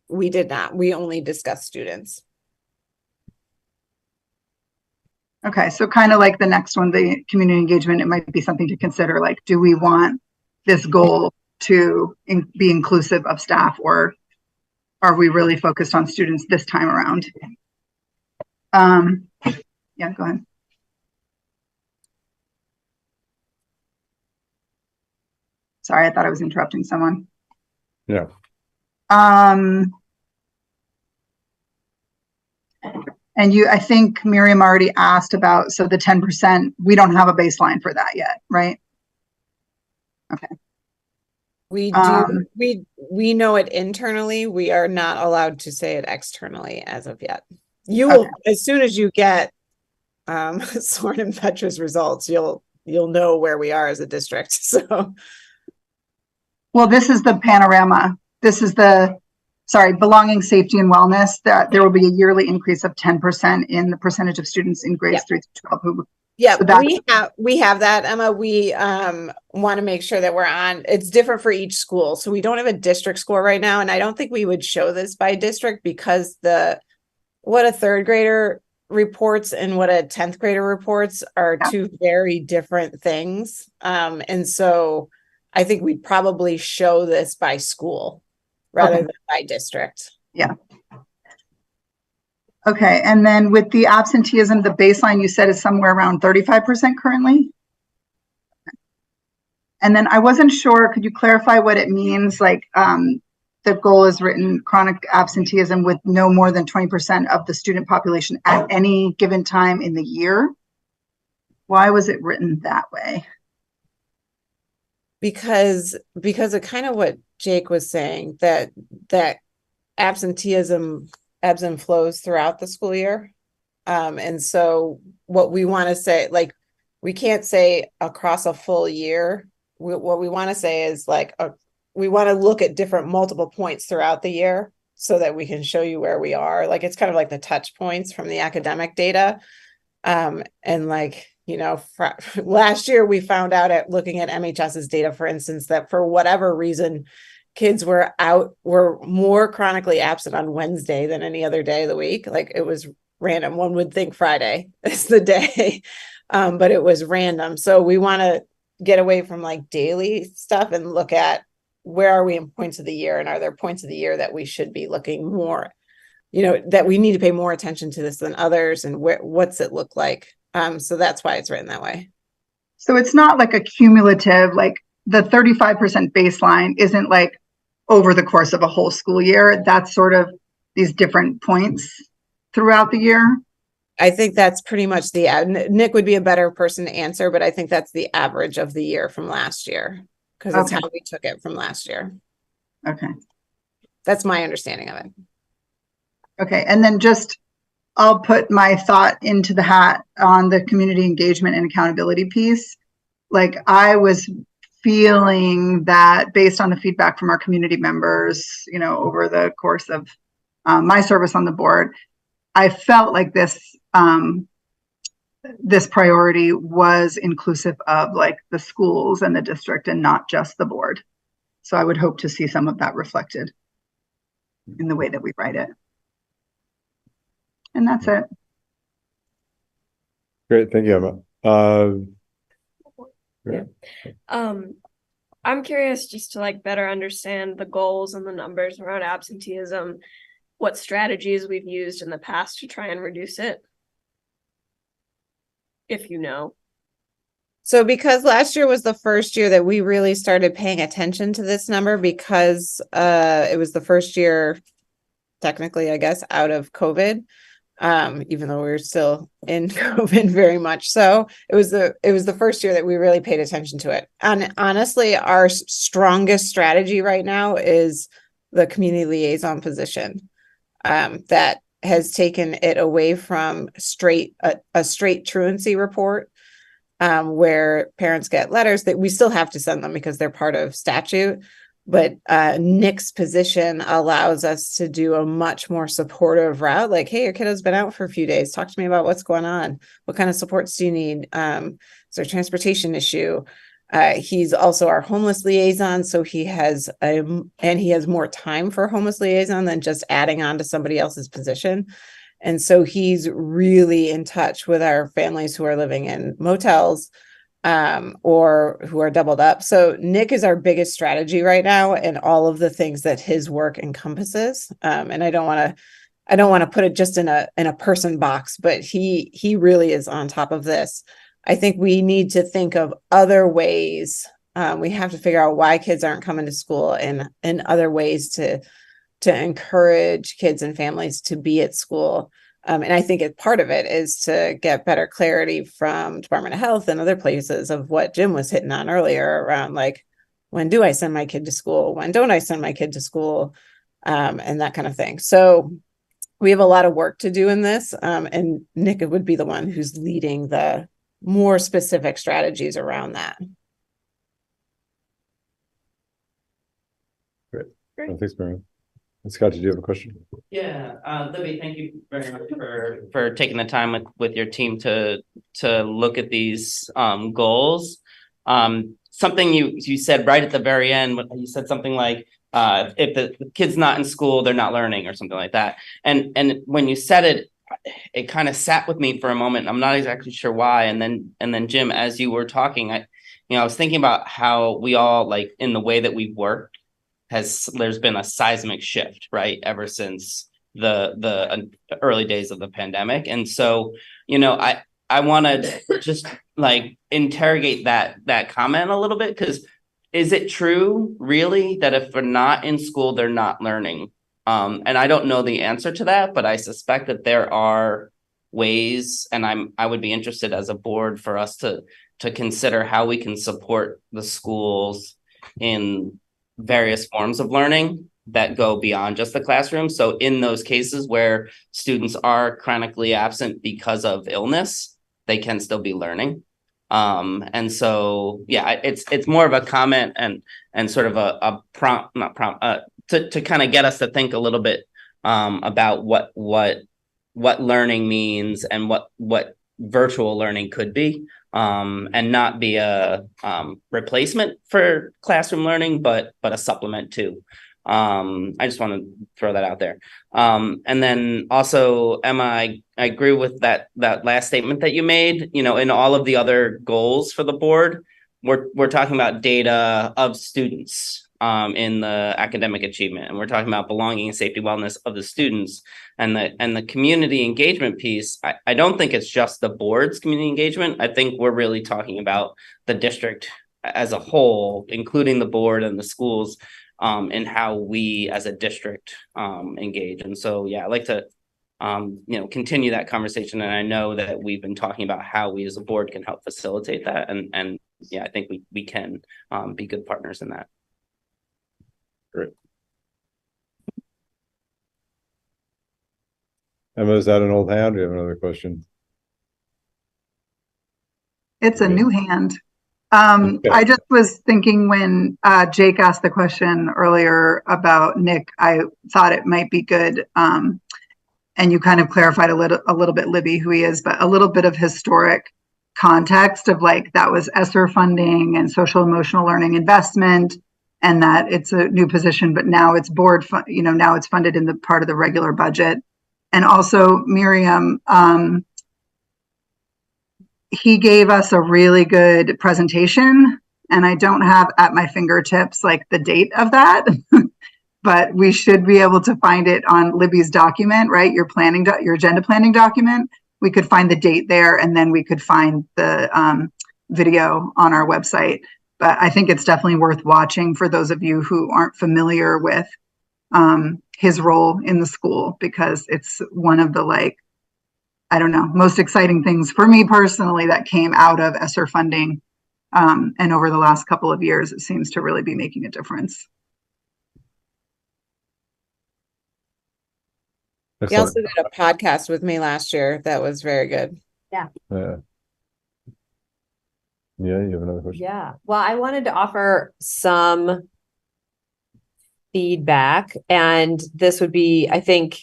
We did not. We only discussed students. Okay, so kind of like the next one, the community engagement, it might be something to consider, like, do we want this goal to be inclusive of staff, or are we really focused on students this time around? Yeah, go ahead. Sorry, I thought I was interrupting someone. Yeah. And I think Miriam already asked about, so the 10%, we don't have a baseline for that yet, right? Okay. We do, we know it internally. We are not allowed to say it externally as of yet. You will, as soon as you get Soren and Petra's results, you'll know where we are as a district. So, well, this is the panorama. This is belonging, safety, and wellness. That there will be a yearly increase of 10% in the percentage of students in grades 3 to 12 who. Yeah, so we have that, Emma. We want to make sure that we're on. It's different for each school, so we don't have a district score right now, and I don't think we would show this by district because what a third grader reports and what a 10th grader reports are two very different things. And so I think we'd probably show this by school rather than by district. Yeah. Okay, and then with the absenteeism, the baseline you said is somewhere around 35% currently? And then I wasn't sure, could you clarify what it means? Like the goal is written chronic absenteeism with no more than 20% of the student population at any given time in the year. Why was it written that way? Because of kind of what Jake was saying, that absenteeism ebbs and flows throughout the school year. And so what we want to say, like, we can't say across a full year. What we want to say is like, we want to look at different multiple points throughout the year so that we can show you where we are. Like, it's kind of like the touch points from the academic data. And like, you know, last year we found out at looking at MHS's data, for instance, that for whatever reason, kids were more chronically absent on Wednesday than any other day of the week. Like, it was random. One would think Friday is the day, but it was random. So we want to get away from like daily stuff and look at where are we in points of the year, and are there points of the year that we should be looking more, you know, that we need to pay more attention to this than others, and what's it look like? So that's why it's written that way. So it's not like a cumulative, like the 35% baseline isn't like over the course of a whole school year. That's sort of these different points throughout the year. I think that's pretty much Nick would be a better person to answer, but I think that's the average of the year from last year, because that's how we took it from last year. Okay. That's my understanding of it. Okay. And then I'll put my thought into the hat on the community engagement and accountability piece. Like, I was feeling that based on the feedback from our community members, you know, over the course of my service on the board, I felt like this priority was inclusive of like the schools and the district and not just the board. So I would hope to see some of that reflected in the way that we write it. And that's it. Great, thank you, Emma. I'm curious just to like better understand the goals and the numbers around absenteeism, what strategies we've used in the past to try and reduce it, if you know. So because last year was the first year that we really started paying attention to this number, because it was the first year, technically, I guess, out of COVID. even though we were still in COVID very much so. It was the first year that we really paid attention to it. And honestly, our strongest strategy right now is the community liaison position, that has taken it away from a straight truancy report, where parents get letters that we still have to send them because they're part of statute. But Nick's position allows us to do a much more supportive route. Like, hey, your kiddo's been out for a few days. Talk to me about what's going on. What kind of supports do you need? Is there a transportation issue? He's also our homeless liaison. So he has more time for homeless liaison than just adding on to somebody else's position. And so he's really in touch with our families who are living in motels, or who are doubled up. So Nick is our biggest strategy right now, and all of the things that his work encompasses. And I don't want to put it just in a person box, but he really is on top of this. I think we need to think of other ways. We have to figure out why kids aren't coming to school, and other ways to encourage kids and families to be at school. And I think part of it is to get better clarity from Department of Health and other places of what Jim was hitting on earlier around, like, when do I send my kid to school? When don't I send my kid to school? And that kind of thing. So we have a lot of work to do in this. And Nick would be the one who's leading the more specific strategies around that. Great. Well, thanks, Marion. Scott, did you have a question? Yeah, Libby, thank you very much for taking the time with your team to look at these goals. Something you said right at the very end, you said something like, if the kid's not in school, they're not learning, or something like that. And when you said it kind of sat with me for a moment. I'm not exactly sure why. And then Jim, as you were talking, I was thinking about how we all, like, in the way that we've worked, there's been a seismic shift, right, ever since the early days of the pandemic. And so, I want to just, like, interrogate that comment a little bit, because is it true really that if they're not in school, they're not learning? And I don't know the answer to that, but I suspect that there are ways, and I would be interested as a board for us to consider how we can support the schools in various forms of learning that go beyond just the classroom. So in those cases where students are chronically absent because of illness, they can still be learning. And so, yeah, it's more of a comment and sort of a prompt, not prompt, to kind of get us to think a little bit about what learning means and what virtual learning could be, and not be a replacement for classroom learning, but a supplement too. I just want to throw that out there. And then also, Emma, I agree with that last statement that you made. In all of the other goals for the board, we're talking about data of students in the academic achievement, and we're talking about belonging and safety wellness of the students, and the community engagement piece. I don't think it's just the board's community engagement. I think we're really talking about the district as a whole, including the board and the schools, and how we as a district engage. And so, yeah, I'd like to continue that conversation. And I know that we've been talking about how we as a board can help facilitate that. And yeah, I think we can be good partners in that. Great. Emma, is that an old hand? Do you have another question? It's a new hand. I just was thinking when Jake asked the question earlier about Nick, I thought it might be good, and you kind of clarified a little bit, Libby, who he is, but a little bit of historic context of, like, that was ESSER funding and social emotional learning investment, and that it's a new position, but now it's now it's funded in the part of the regular budget. And also, Miriam, he gave us a really good presentation, and I don't have at my fingertips like the date of that, but we should be able to find it on Libby's document, right? Your agenda planning document. We could find the date there, and then we could find the video on our website. But I think it's definitely worth watching for those of you who aren't familiar with his role in the school, because it's one of the, like, I don't know, most exciting things for me personally that came out of ESSER funding. And over the last couple of years, it seems to really be making a difference. You also did a podcast with me last year. That was very good. Yeah, you have another question? Yeah. Well, I wanted to offer some feedback, and this would be, I think,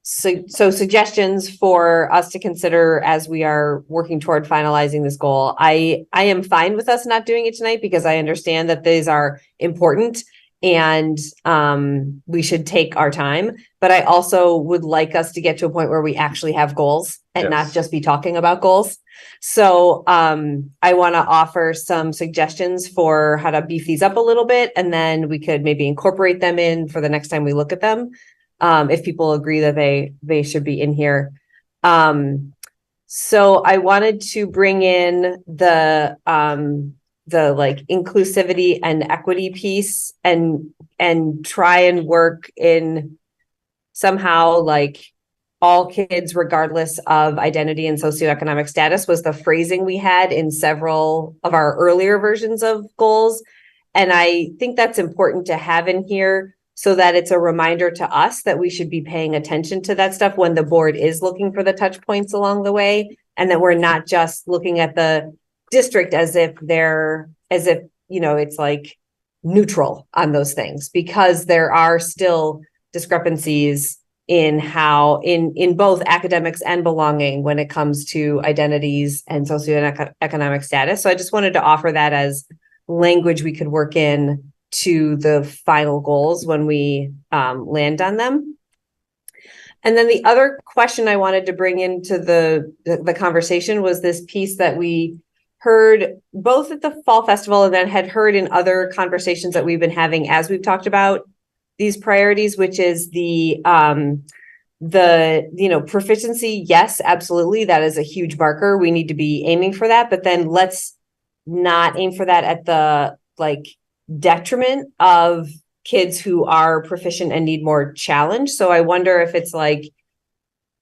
so suggestions for us to consider as we are working toward finalizing this goal. I am fine with us not doing it tonight because I understand that these are important and we should take our time, but I also would like us to get to a point where we actually have goals and not just be talking about goals. So I want to offer some suggestions for how to beef these up a little bit, and then we could maybe incorporate them in for the next time we look at them. If people agree that they should be in here. So I wanted to bring in the like inclusivity and equity piece and try and work in somehow like all kids, regardless of identity and socioeconomic status, was the phrasing we had in several of our earlier versions of goals. And I think that's important to have in here, so that it's a reminder to us that we should be paying attention to that stuff when the board is looking for the touch points along the way, and that we're not just looking at the district as if it's like neutral on those things, because there are still discrepancies in how in both academics and belonging when it comes to identities and socioeconomic status. So I just wanted to offer that as language we could work in to the final goals when we land on them. And then the other question I wanted to bring into the conversation was this piece that we heard both at the Fall Festival and then had heard in other conversations that we've been having as we've talked about these priorities, which is the proficiency. Yes, absolutely. That is a huge marker. We need to be aiming for that, but then let's not aim for that at the detriment of kids who are proficient and need more challenge. So I wonder if it's like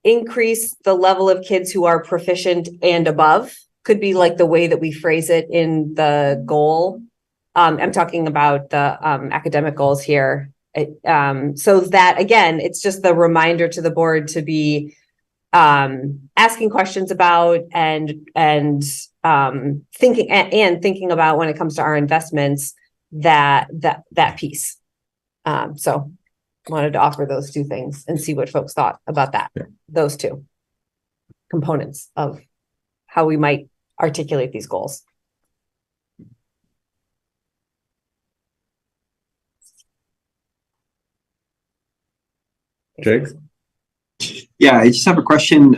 increase the level of kids who are proficient and above could be like the way that we phrase it in the goal. I'm talking about the academic goals here. So that, again, it's just the reminder to the board to be asking questions about and thinking about when it comes to our investments, that piece. So wanted to offer those two things and see what folks thought about that. Yeah. Those two components of how we might articulate these goals. Jake? Yeah, I just have a question.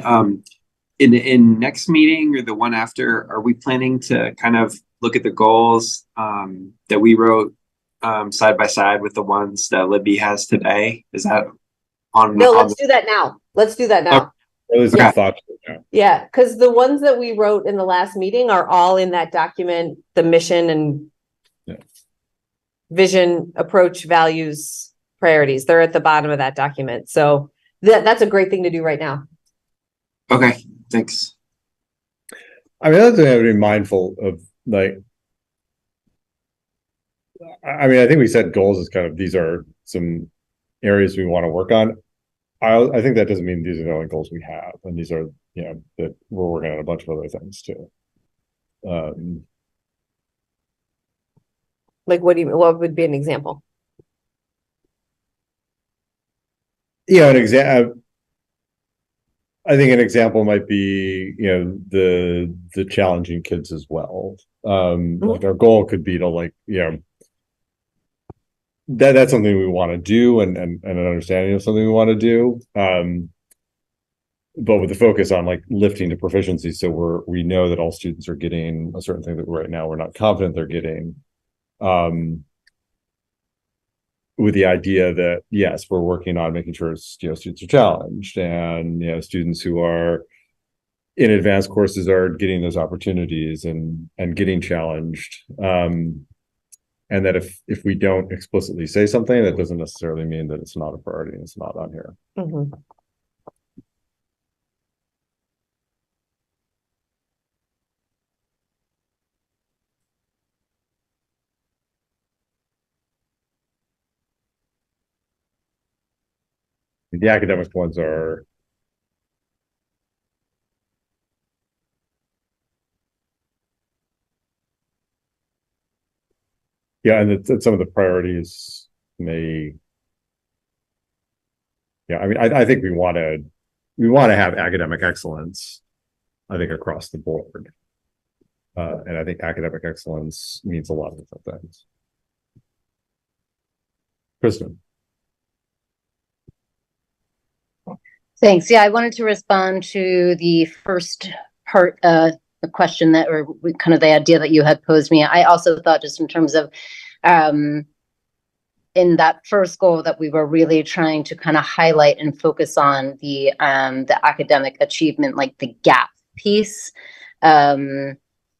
In next meeting or the one after, are we planning to kind of look at the goals that we wrote side by side with the ones that Libby has today? Is that on? No, let's do that now. Let's do that now. Yeah, because the ones that we wrote in the last meeting are all in that document, the mission and vision, approach, values, priorities. They're at the bottom of that document. So that's a great thing to do right now. Okay, thanks. I mean, another thing I would be mindful of, I think we said goals is kind of, these are some areas we want to work on. I think that doesn't mean these are the only goals we have, and these are, that we're working on a bunch of other things too. What would be an example? I think an example might be, the challenging kids as well. Like our goal could be to that's something we want to do and an understanding of something we want to do. But with the focus on lifting to proficiency. So we know that all students are getting a certain thing that right now we're not confident they're getting. With the idea that, yes, we're working on making sure, students are challenged, and, students who are in advanced courses are getting those opportunities and getting challenged. And that if we don't explicitly say something, that doesn't necessarily mean that it's not a priority and it's not on here. Mm-hmm. The academic ones are. Yeah, and some of the priorities may. Yeah, I mean, I think we want to have academic excellence, I think, across the board. And I think academic excellence means a lot of different things. Kristen. Thanks. Yeah, I wanted to respond to the first part, the question that, or kind of the idea that you had posed me. I also thought, just in terms of, in that first goal, that we were really trying to kind of highlight and focus on the academic achievement, like the gap piece,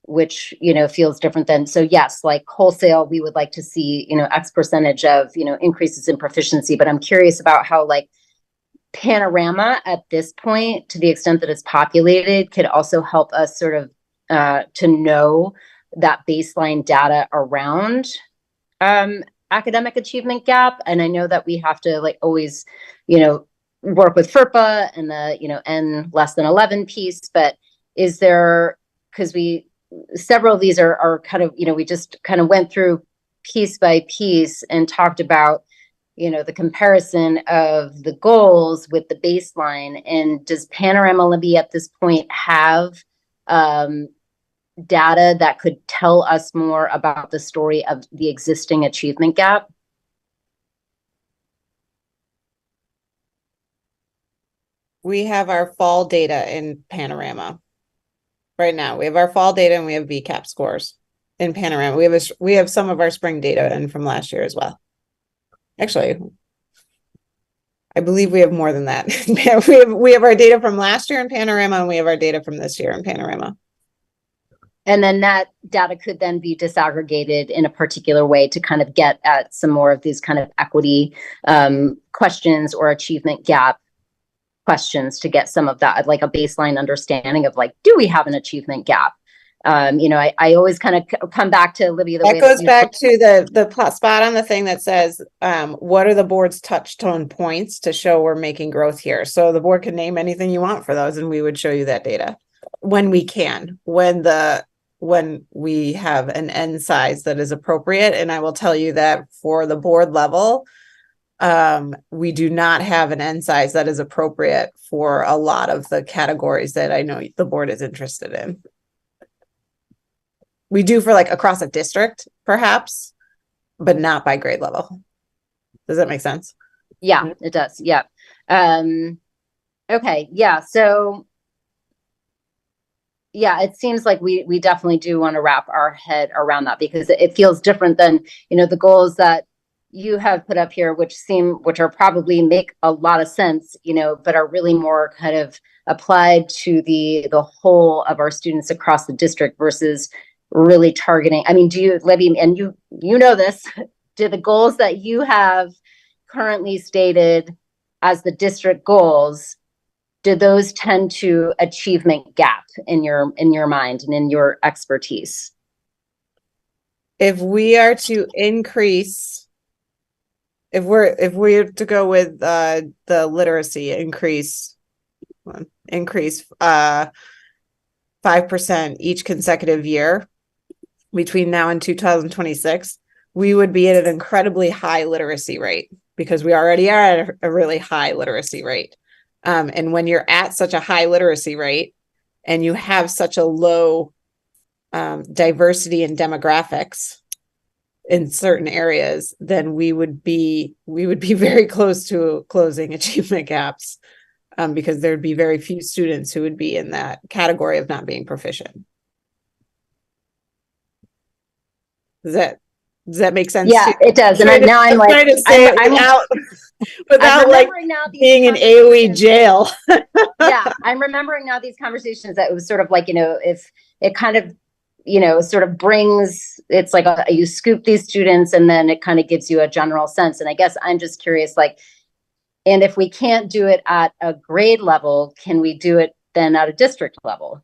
which, you know, feels different than, so yes, like wholesale, we would like to see, you know, X percentage of, you know, increases in proficiency, but I'm curious about how, like, Panorama at this point, to the extent that it's populated, could also help us sort of to know that baseline data around academic achievement gap. And I know that we have to, like, always, you know, work with FERPA and the, you know, N less than 11 piece, but is there, because several of these are kind of, you know, we just kind of went through piece by piece and talked about, you know, the comparison of the goals with the baseline. And does Panorama Libby at this point have data that could tell us more about the story of the existing achievement gap? We have our fall data in Panorama. Right now, we have our fall data and we have VCAP scores in Panorama. We have some of our spring data in from last year as well. Actually, I believe we have more than that. we have our data from last year in Panorama, and we have our data from this year in Panorama. And then that data could then be disaggregated in a particular way to kind of get at some more of these kind of equity questions or achievement gap questions, to get some of that, like a baseline understanding of, like, do we have an achievement gap? You know, I always kind of come back to Libby. That goes back to the spot on the thing that says, what are the board's touchstone points to show we're making growth here? So the board can name anything you want for those, and we would show you that data when we can, when we have an N size that is appropriate. And I will tell you that for the board level, we do not have an N size that is appropriate for a lot of the categories that I know the board is interested in. We do for, like, across a district, perhaps, but not by grade level. Does that make sense? Yeah, it does. Yeah. Okay. Yeah. So, yeah, it seems like we definitely do want to wrap our head around that, because it feels different than, you know, the goals that you have put up here, which are probably make a lot of sense, you know, but are really more kind of applied to the whole of our students across the district versus really targeting. I mean, do you, Libby, and you know this, do the goals that you have currently stated as the district goals, do those tend to achievement gap in your mind and in your expertise? If we are to increase, if we're to go with the literacy increase 5% each consecutive year between now and 2026, we would be at an incredibly high literacy rate, because we already are at a really high literacy rate. And when you're at such a high literacy rate and you have such a low diversity in demographics in certain areas, then we would be very close to closing achievement gaps, because there'd be very few students who would be in that category of not being proficient. Does that make sense? Yeah, it does. And now I'm like, trying to say it without like being in AOE jail. Yeah, I'm remembering now these conversations that it was sort of like, you know, if it kind of, you know, sort of brings, it's like you scoop these students and then it kind of gives you a general sense. And I guess I'm just curious, like, and if we can't do it at a grade level, can we do it then at a district level?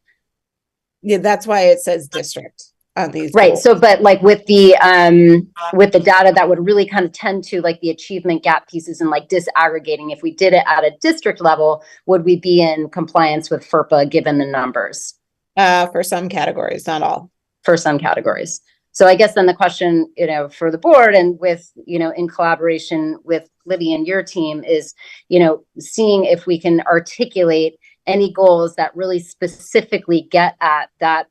Yeah, that's why it says district. on these. Right. goals. So, but like with the data that would really kind of tend to like the achievement gap pieces and like disaggregating, if we did it at a district level, would we be in compliance with FERPA given the numbers? For some categories, not all. For some categories. So I guess then the question, for the board and with, in collaboration with Libby and your team is, seeing if we can articulate any goals that really specifically get at that,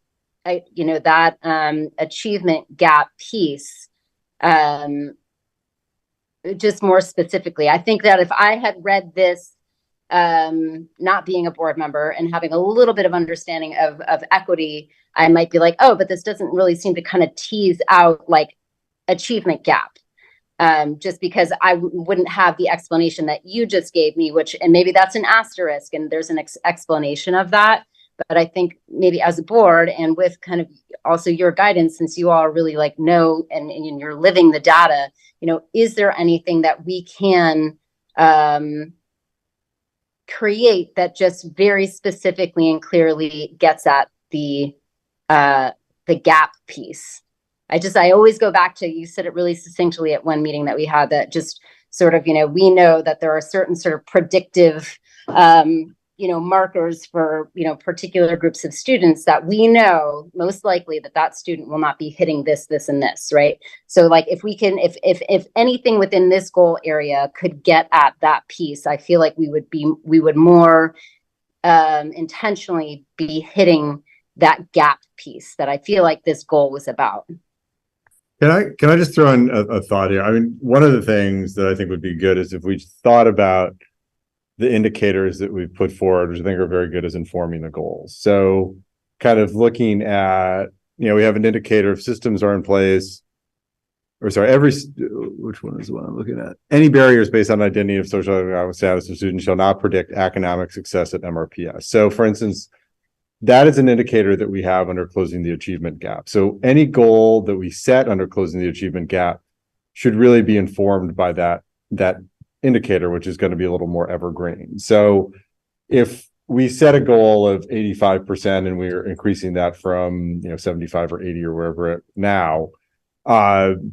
achievement gap piece. Just more specifically, I think that if I had read this, not being a board member and having a little bit of understanding of equity, I might be like, oh, but this doesn't really seem to kind of tease out like achievement gap. Just because I wouldn't have the explanation that you just gave me, and maybe that's an asterisk and there's an explanation of that. But I think maybe as a board and with kind of also your guidance, since you all really like know and you're living the data, is there anything that we can create that just very specifically and clearly gets at the gap piece? I always go back to, you said it really succinctly at one meeting that we had, that just sort of, we know that there are certain sort of predictive, markers for, particular groups of students that we know most likely that student will not be hitting this, and this, right? So like if we can, if anything within this goal area could get at that piece, I feel like we would more intentionally be hitting that gap piece that I feel like this goal was about. Can I just throw in a thought here? I mean, one of the things that I think would be good is if we thought about the indicators that we've put forward, which I think are very good as informing the goals. So kind of looking at, we have an indicator of systems are in place, or sorry, which one is the one I'm looking at? Any barriers based on identity of social economic status of students shall not predict academic success at MRPS. So for instance, that is an indicator that we have under closing the achievement gap. So any goal that we set under closing the achievement gap should really be informed by that indicator, which is going to be a little more evergreen. So if we set a goal of 85% and we're increasing that from 75 or 80 or wherever it now, and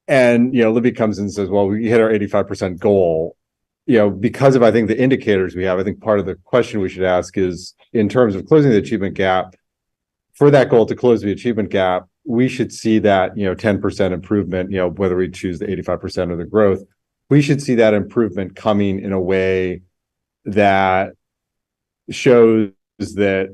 Libby comes in and says, well, we hit our 85% goal, because of, I think, the indicators we have, I think part of the question we should ask is, in terms of closing the achievement gap, for that goal to close the achievement gap, we should see that, 10% improvement, whether we choose the 85% or the growth, we should see that improvement coming in a way that shows that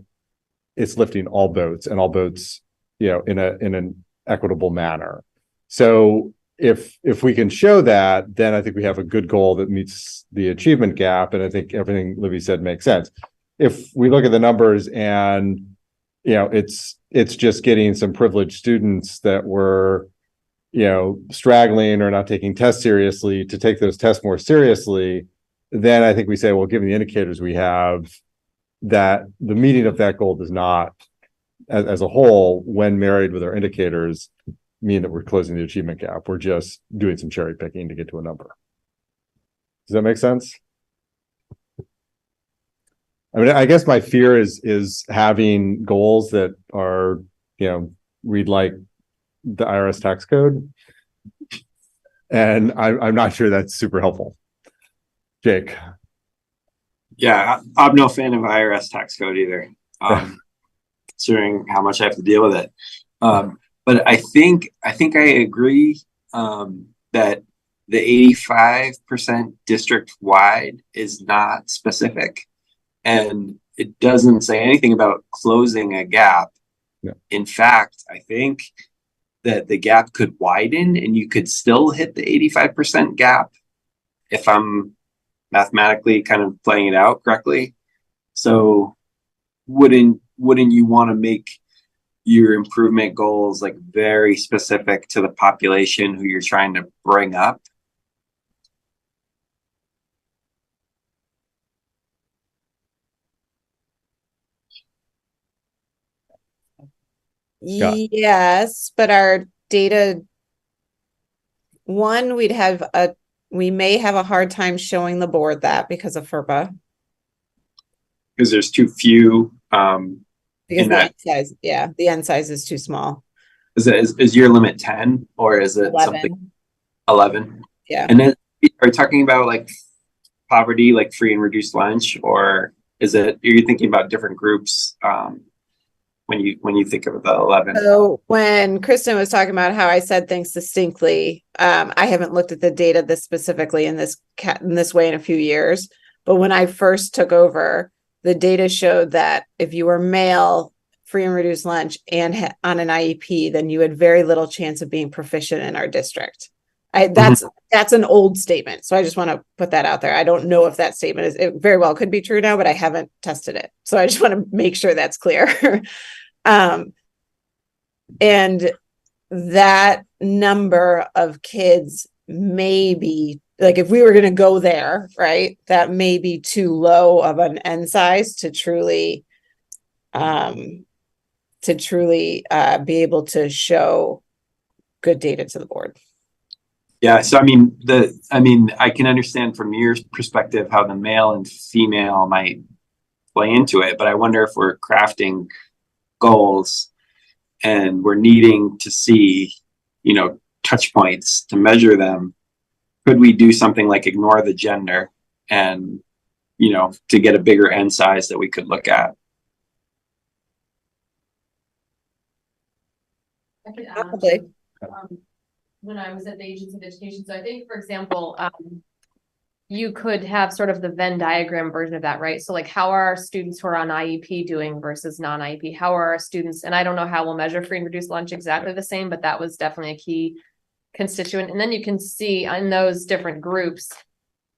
it's lifting all boats and all boats, in an equitable manner. So if we can show that, then I think we have a good goal that meets the achievement gap. And I think everything Libby said makes sense. If we look at the numbers and, it's just getting some privileged students that were, straggling or not taking tests seriously to take those tests more seriously, then I think we say, well, given the indicators we have, that the meeting of that goal does not, as a whole, when married with our indicators, mean that we're closing the achievement gap. We're just doing some cherry picking to get to a number. Does that make sense? I mean, I guess my fear is having goals that are, read like the IRS tax code. And I'm not sure that's super helpful. Jake. Yeah, I'm no fan of IRS tax code either, considering how much I have to deal with it. But I think I agree that the 85% district wide is not specific, and it doesn't say anything about closing a gap. Yeah. In fact, I think that the gap could widen and you could still hit the 85% gap if I'm mathematically kind of playing it out correctly. So wouldn't you want to make your improvement goals like very specific to the population who you're trying to bring up? Scott. Yes, but our data, we may have a hard time showing the board that because of FERPA. Because there's too few Because in the that, end size, yeah, the end size is too small. is your limit 10 or is it something 11, 11? yeah. And then are you talking about like poverty, like free and reduced lunch, or are you thinking about different groups when you think of the 11? So when Kristen was talking about how I said things distinctly, I haven't looked at the data this specifically in this way in a few years. But when I first took over, the data showed that if you were male, free and reduced lunch, and on an IEP, then you had very little chance of being proficient in our district. That's an old statement, so I just want to put that out there. I don't know if that statement it very well could be true now, but I haven't tested it, so I just want to make sure that's clear. And that number of kids may be like, if we were going to go there, right, that may be too low of an end size to truly be able to show good data to the board. Yeah, so I can understand from your perspective how the male and female might play into it, but I wonder if we're crafting goals and we're needing to see, touch points to measure them. Could we do something like ignore the gender and, to get a bigger end size that we could look at? I could add, Probably. when I was at the Agency of Education. So I think, for example, you could have sort of the Venn diagram version of that, right? So like, how are our students who are on IEP doing versus non-IEP? How are our students? And I don't know how we'll measure free and reduced lunch exactly the same, but that was definitely a key constituent. And then you can see in those different groups,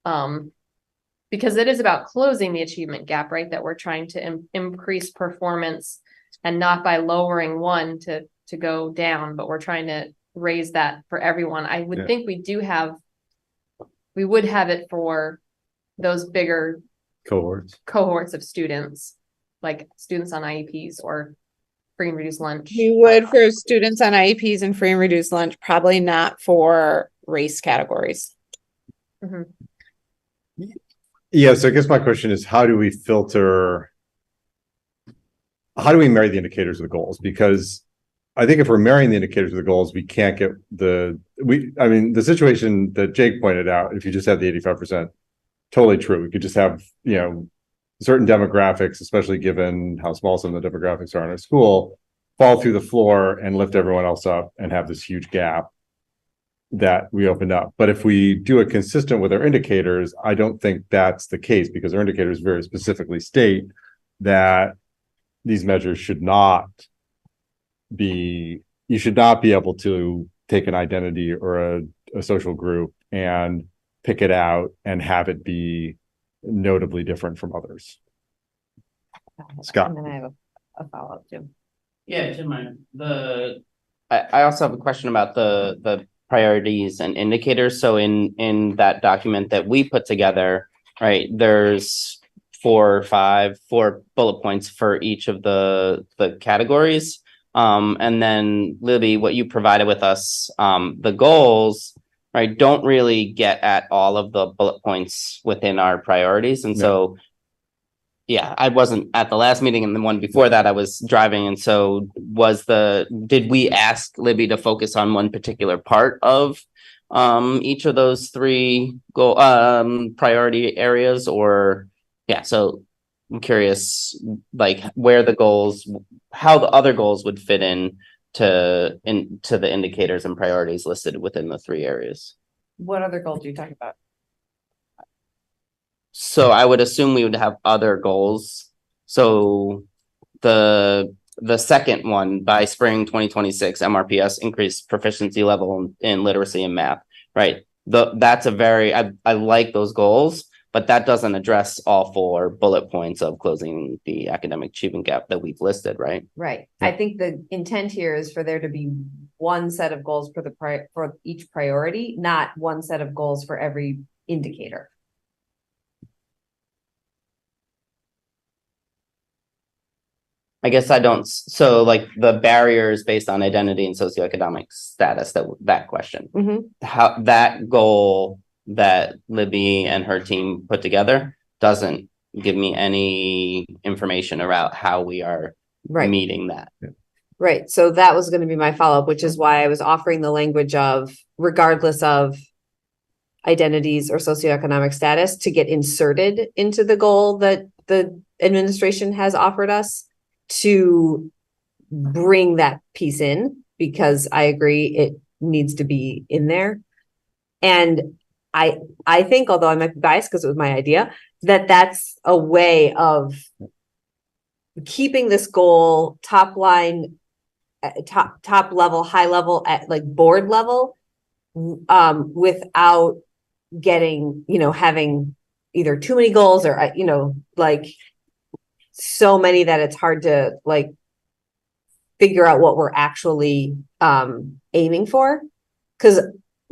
because it is about closing the achievement gap, right? That we're trying to increase performance, and not by lowering one to go down, but we're trying to raise that for everyone. I would think we would have it for those bigger cohorts of students, like students on IEPs or free and reduced lunch. You would for students on IEPs and free and reduced lunch, probably not for race categories. Yeah, so I guess my question is, how do we marry the indicators with the goals? Because I think if we're marrying the indicators with the goals, we can't get the situation that Jake pointed out, if you just have the 85%, totally true. We could just have, certain demographics, especially given how small some of the demographics are in our school, fall through the floor and lift everyone else up and have this huge gap that we opened up. But if we do it consistent with our indicators, I don't think that's the case, because our indicators very specifically state that these measures should not be, you should not be able to take an identity or a social group and pick it out and have it be notably different from others. Scott. And then I have a follow-up too. Yeah, Jim, I also have a question about the priorities and indicators. So in that document that we put together, right, there's 4 or 5 bullet points for each of the categories. And then Libby, what you provided with us, the goals, right, don't really get at all of the bullet points within our priorities. And so, yeah, I wasn't at the last meeting, and the one before that I was driving. And so did we ask Libby to focus on one particular part of each of those 3 goal priority areas? Or so I'm curious, like, where the goals, how the other goals would fit into the indicators and priorities listed within the 3 areas. What other goals are you talking about? So I would assume we would have other goals. So the second one, by spring 2026, MRPS increased proficiency level in literacy and math, right? That's I like those goals, but that doesn't address all 4 bullet points of closing the academic achievement gap that we've listed, right? Right. I think the intent here is for there to be one set of goals for each priority, not one set of goals for every indicator. I guess I don't. So like the barriers based on identity and socioeconomic status, that question, how that goal that Libby and her team put together doesn't give me any information about how we are Right. meeting that. Right. So that was going to be my follow-up, which is why I was offering the language of regardless of identities or socioeconomic status to get inserted into the goal that the administration has offered us to bring that piece in, because I agree it needs to be in there. And I think, although I might be biased because it was my idea, that that's a way of keeping this goal top line, top level, high level, at like board level, without getting, having either too many goals or, like so many that it's hard to like figure out what we're actually aiming for. Because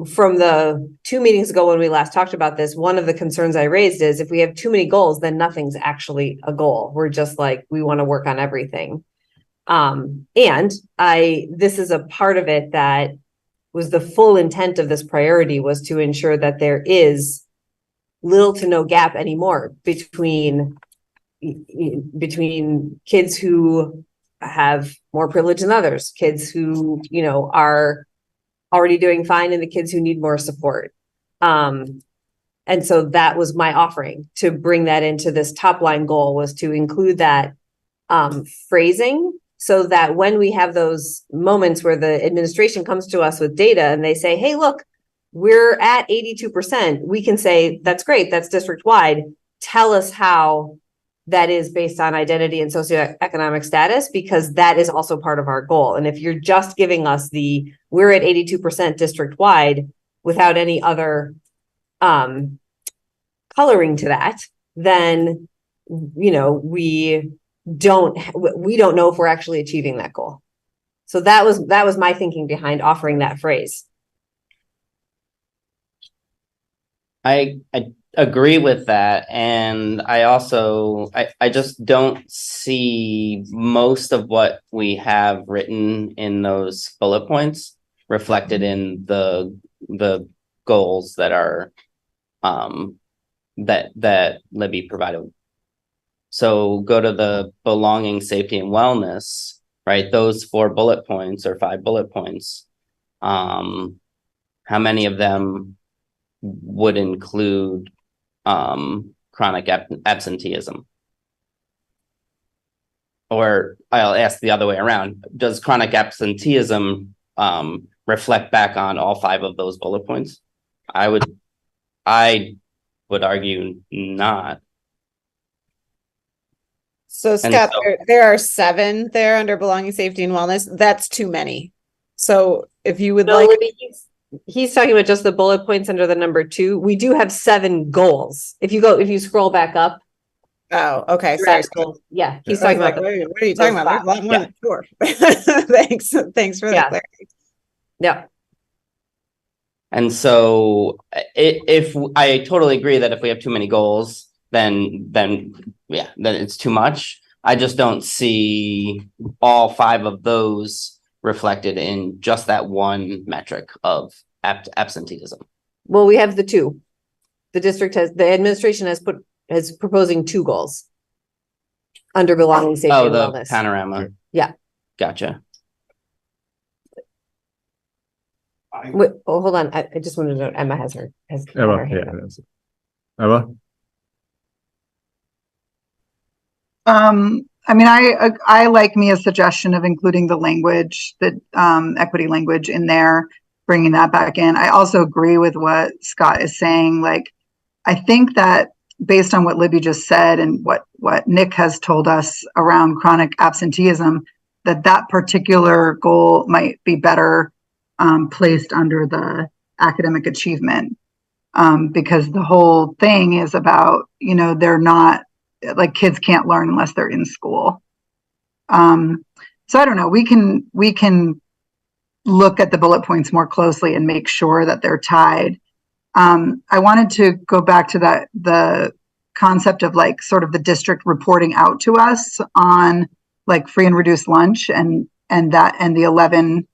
from the 2 meetings ago when we last talked about this, one of the concerns I raised is if we have too many goals, then nothing's actually a goal. We're just like, we want to work on everything. And this is a part of it that was the full intent of this priority, was to ensure that there is little to no gap anymore between kids who have more privilege than others, kids who, are already doing fine, and the kids who need more support. And so that was my offering, to bring that into this top line goal, was to include that phrasing, so that when we have those moments where the administration comes to us with data and they say, hey, look, we're at 82%, we can say, that's great, that's district wide. Tell us how that is based on identity and socioeconomic status, because that is also part of our goal. And if you're just giving us we're at 82% district wide without any other coloring to that, then, we don't know if we're actually achieving that goal. So that was my thinking behind offering that phrase. I agree with that. And I also, I just don't see most of what we have written in those bullet points reflected in the goals that are, that Libby provided. So go to the belonging, safety, and wellness, right? Those 4 bullet points or 5 bullet points. How many of them would include chronic absenteeism? Or I'll ask the other way around. Does chronic absenteeism reflect back on all 5 of those bullet points? I would argue not. So Scott, there are 7 there under belonging, safety, and wellness. That's too many. So if you would he's talking about just the bullet points under the number 2. We do have 7 goals. If you scroll back up. Oh, okay. Sorry. Yeah, he's talking about. What are you talking about? There's a lot more than 4. Thanks for that clarity. Yeah. And so if I totally agree that if we have too many goals, then it's too much. I just don't see all 5 of those reflected in just that one metric of absenteeism. Well, we have the 2. The administration is proposing 2 goals under belonging, safety, and wellness. Panorama. Yeah. Gotcha. Wait, hold on. I just wanted to know, Emma has her Emma. Emma. I mean, I like Mia's suggestion of including the language, the equity language in there, bringing that back in. I also agree with what Scott is saying. Like, I think that based on what Libby just said and what Nick has told us around chronic absenteeism, that particular goal might be better placed under the academic achievement, because the whole thing is about, they're not, like, kids can't learn unless they're in school. So I don't know, we can look at the bullet points more closely and make sure that they're tied. I wanted to go back to the concept of like sort of the district reporting out to us on like free and reduced lunch and the 11,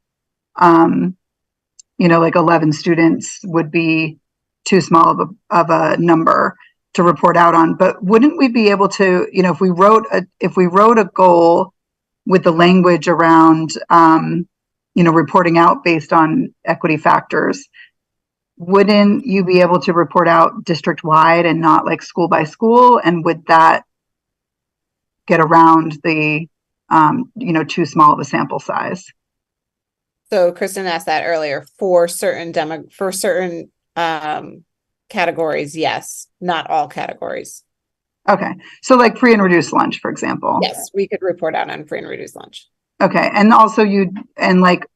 like 11 students would be too small of a number to report out on. But wouldn't we be able to, if we wrote a goal with the language around, reporting out based on equity factors, wouldn't you be able to report out district wide and not like school by school? And would that get around the, too small of a sample size? So Kristen asked that earlier for certain categories, yes, not all categories. Okay, so like free and reduced lunch, for example. Yes, we could report out on free and reduced lunch. Okay, and also like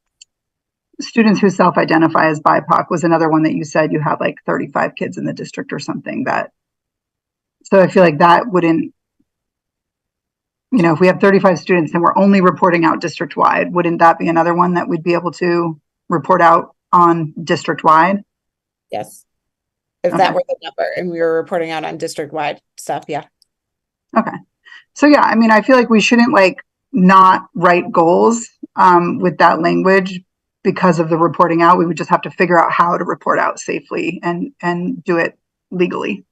students who self-identify as BIPOC was another one that you said you had like 35 kids in the district or something so I feel like that wouldn't, if we have 35 students and we're only reporting out district wide, wouldn't that be another one that we'd be able to report out on district wide? Yes. If that were the number and we were reporting out on district wide stuff, yeah. Okay. So yeah, I mean, I feel like we shouldn't like not write goals with that language because of the reporting out. We would just have to figure out how to report out safely and do it legally.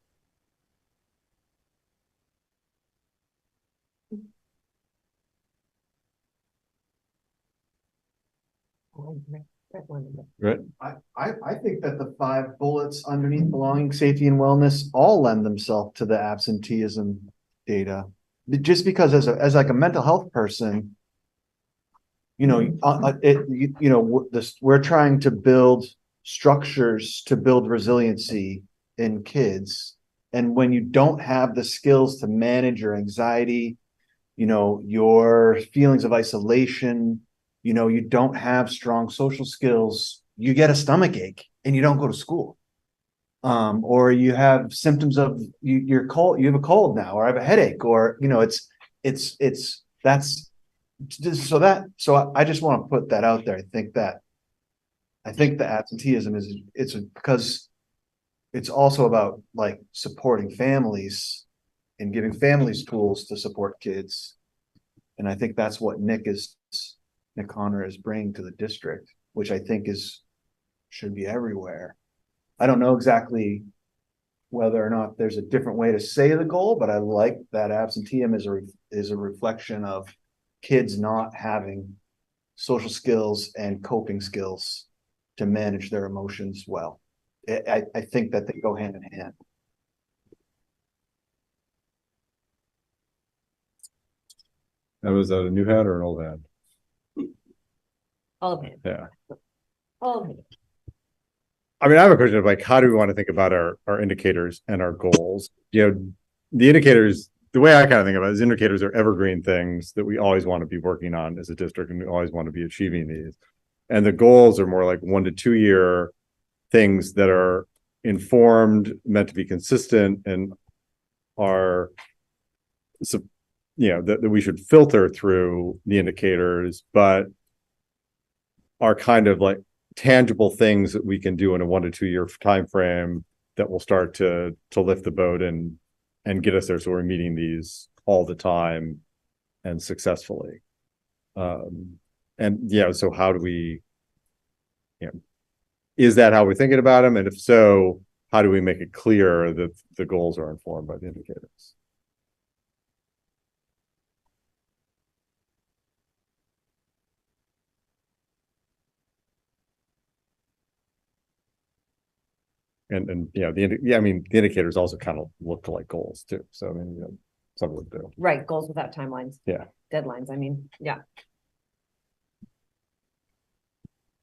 Right. I think that the 5 bullets underneath belonging, safety, and wellness all lend themselves to the absenteeism data. Just because as like a mental health person, we're trying to build structures to build resiliency in kids. And when you don't have the skills to manage your anxiety, your feelings of isolation, you don't have strong social skills, you get a stomach ache and you don't go to school. Or you have symptoms of you're cold, you have a cold now, or I have a headache, or so I just want to put that out there. I think the absenteeism it's because it's also about like supporting families and giving families tools to support kids. And I think that's what Nick Connor is bringing to the district, which I think should be everywhere. I don't know exactly whether or not there's a different way to say the goal, but I like that absenteeism is a reflection of kids not having social skills and coping skills to manage their emotions well. I think that they go hand in hand. That was that a new hat or an old hat? All of it. Yeah. All of it. I mean, I have a question of like, how do we want to think about our indicators and our goals? The indicators, the way I kind of think about it is indicators are evergreen things that we always want to be working on as a district, and we always want to be achieving these. And the goals are more like 1 to 2 year things that are informed, meant to be consistent, and are, that we should filter through the indicators, but are kind of like tangible things that we can do in a 1 to 2 year time frame that will start to lift the boat and get us there, so we're meeting these all the time and successfully. So how do we, is that how we're thinking about them? And if so, how do we make it clear that the goals are informed by the indicators? And the indicators also kind of look like goals too. So I mean, some would do. Right, goals without timelines. Yeah. Deadlines, I mean, yeah.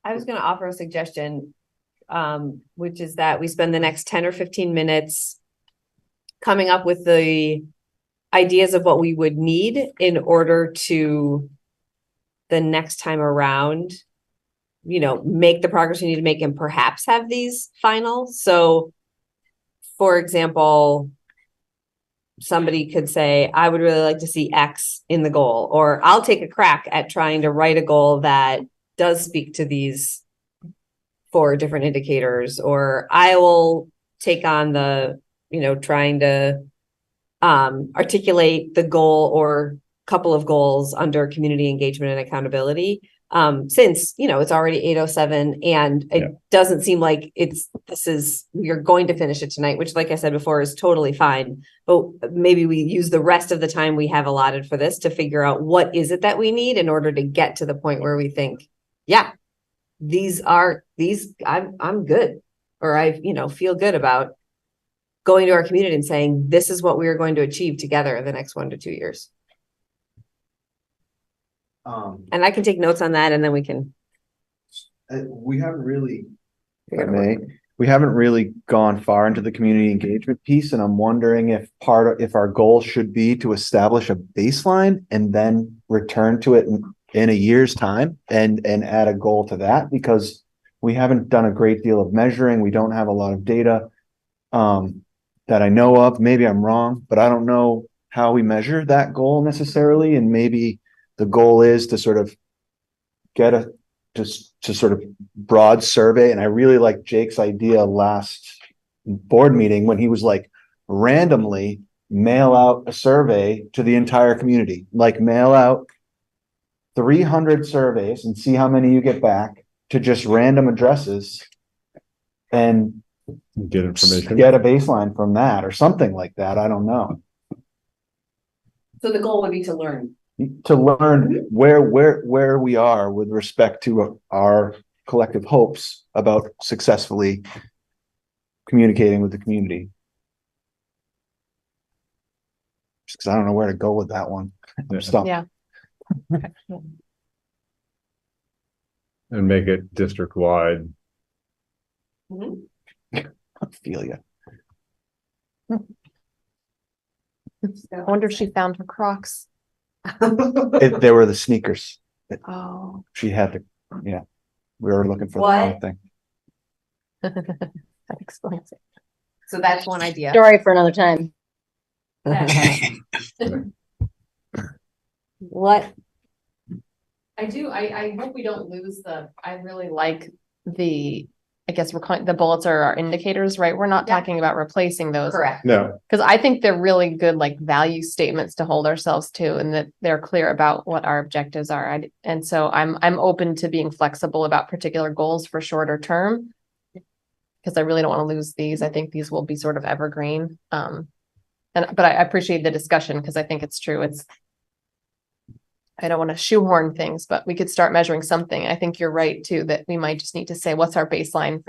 I was gonna offer a suggestion, which is that we spend the next 10 or 15 minutes coming up with the ideas of what we would need in order to the next time around, make the progress we need to make and perhaps have these final. So for example, somebody could say, I would really like to see X in the goal, or I'll take a crack at trying to write a goal that does speak to these 4 different indicators, or I will take on the, trying to articulate the goal or couple of goals under community engagement and accountability. Since, it's already 8:07 and it doesn't seem like you're going to finish it tonight, which like I said before is totally fine. But maybe we use the rest of the time we have allotted for this to figure out what is it that we need in order to get to the point where we think, yeah, I'm good. Or I, feel good about going to our community and saying, this is what we are going to achieve together in the next 1 to 2 years. And I can take notes on that and then we can. We haven't really, if I may, we haven't really gone far into the community engagement piece, and I'm wondering if our goal should be to establish a baseline and then return to it in a year's time and add a goal to that, because we haven't done a great deal of measuring. We don't have a lot of data that I know of. Maybe I'm wrong, but I don't know how we measure that goal necessarily, and maybe the goal is to sort of get to sort of broad survey. And I really like Jake's idea last board meeting when he was like, randomly mail out a survey to the entire community, like mail out 300 surveys and see how many you get back to just random addresses and Get information. get a baseline from that or something like that. I don't know. So the goal would be to learn where we are with respect to our collective hopes about successfully communicating with the community. Just because I don't know where to go with that one. I'm stumped. Yeah. And make it district wide. I feel you. I wonder if she found her Crocs. They were the sneakers. Oh. She had to, yeah. We were looking for the What? wrong thing. That explains it. So that's one idea. Story for another time. What? I hope we don't lose I really like I guess we're calling the bullets are our indicators, right? We're not talking about replacing those. Correct. No, Because I think they're really good, like value statements to hold ourselves to, and that they're clear about what our objectives are. And so I'm open to being flexible about particular goals for shorter term, because I really don't want to lose these. I think these will be sort of evergreen. But I appreciate the discussion because I think it's true. I don't want to shoehorn things, but we could start measuring something. I think you're right too, that we might just need to say, what's our baseline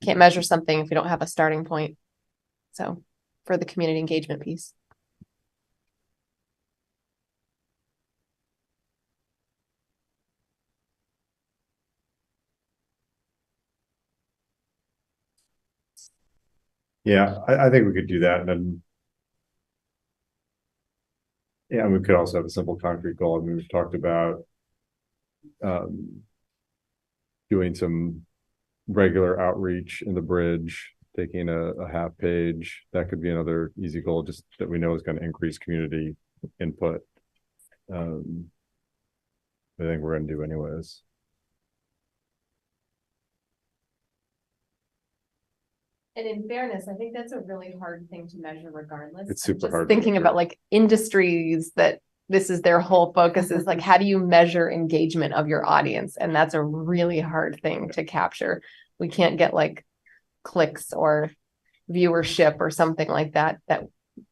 can't measure something if we don't have a starting point. So for the community engagement piece. yeah, I think we could do that. And then, yeah, we could also have a simple concrete goal. I mean, we've talked about doing some regular outreach in the bridge, taking a half page. That could be another easy goal, just that we know is going to increase community input. I think we're going to do anyways. And in fairness, I think that's a really hard thing to measure regardless. It's super Just hard to thinking measure. about like industries that this is their whole focus is like, how do you measure engagement of your audience? And that's a really hard thing to capture. We can't get like clicks or viewership or something like that.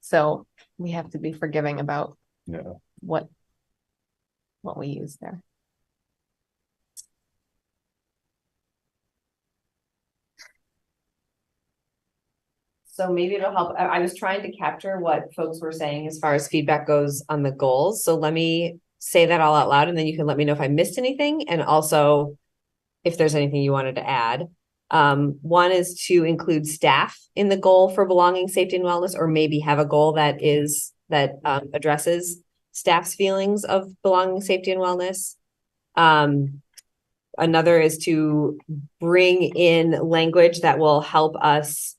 So we have to be forgiving about what we use there. So maybe it'll help. I was trying to capture what folks were saying as far as feedback goes on the goals. So let me say that all out loud and then you can let me know if I missed anything. And also if there's anything you wanted to add. One is to include staff in the goal for belonging, safety, and wellness, or maybe have a goal that addresses staff's feelings of belonging, safety, and wellness. Another is to bring in language that will help us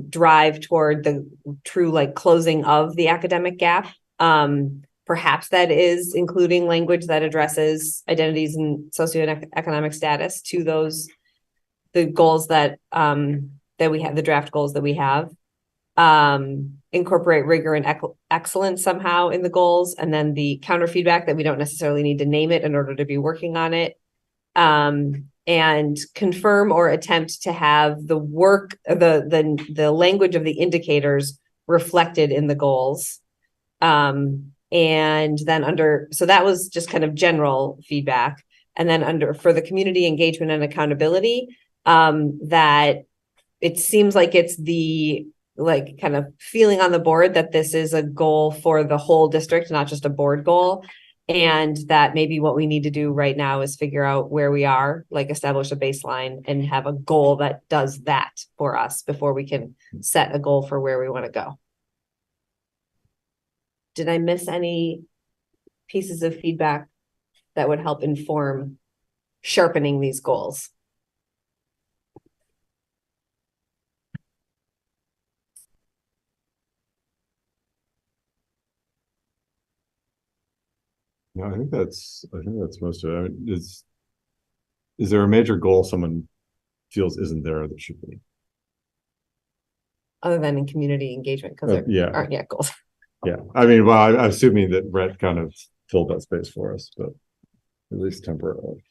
drive toward the true like closing of the academic gap. Perhaps that is including language that addresses identities and socioeconomic status to the goals that we have, the draft goals that we have. incorporate rigor and excellence somehow in the goals, and then the counter feedback that we don't necessarily need to name it in order to be working on it. And confirm or attempt to have the language of the indicators reflected in the goals. And then so that was just kind of general feedback. And then for the community engagement and accountability, that it seems like it's the kind of feeling on the board that this is a goal for the whole district, not just a board goal. And that maybe what we need to do right now is figure out where we are, establish a baseline and have a goal that does that for us before we can set a goal for where we want to go. Did I miss any pieces of feedback that would help inform sharpening these goals? No, I think that's most of it. I mean, is there a major goal someone feels isn't there that should be? Other than in community engagement, because there Yeah. aren't yet goals. Yeah, I mean, well, I'm assuming that Brett kind of filled that space for us, but at least temporarily.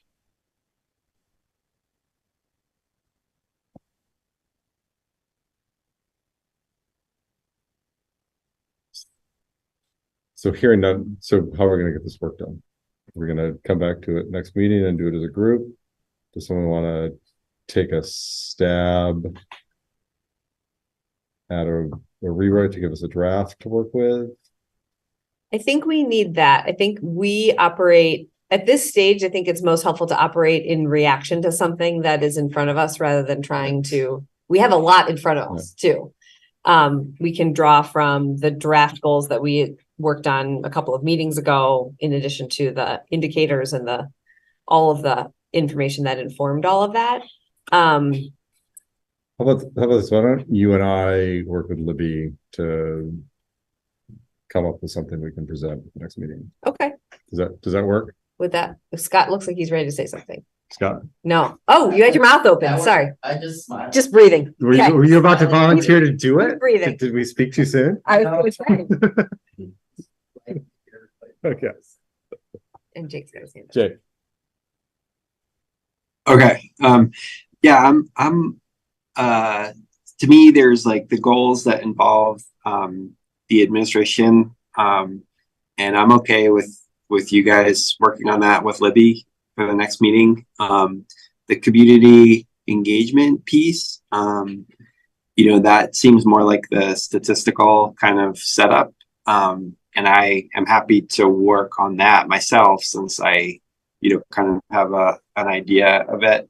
So hearing none, so how are we going to get this work done? We're going to come back to it next meeting and do it as a group. Does someone want to take a stab at a rewrite to give us a draft to work with? I think we need that. I think we operate at this stage. I think it's most helpful to operate in reaction to something that is in front of us rather than trying to, we have a lot in front of us too. We can draw from the draft goals that we worked on a couple of meetings ago, in addition to the indicators and all of the information that informed all of that. How about this? Why don't you and I work with Libby to come up with something we can present at the next meeting? Okay. Does that work? With that, Scott looks like he's ready to say something. Scott? No. Oh, you had your mouth open. Sorry. I just smiled. Just breathing. Were you about to volunteer to do it? Breathing. Did we speak too soon? I was saying. Okay. And Jake's got his hand up. Jake. Okay. Yeah, I'm to me, there's the goals that involve the administration. And I'm okay with you guys working on that with Libby for the next meeting. The community engagement piece, that seems more like the statistical kind of setup. And I am happy to work on that myself, since I, kind of have an idea of it.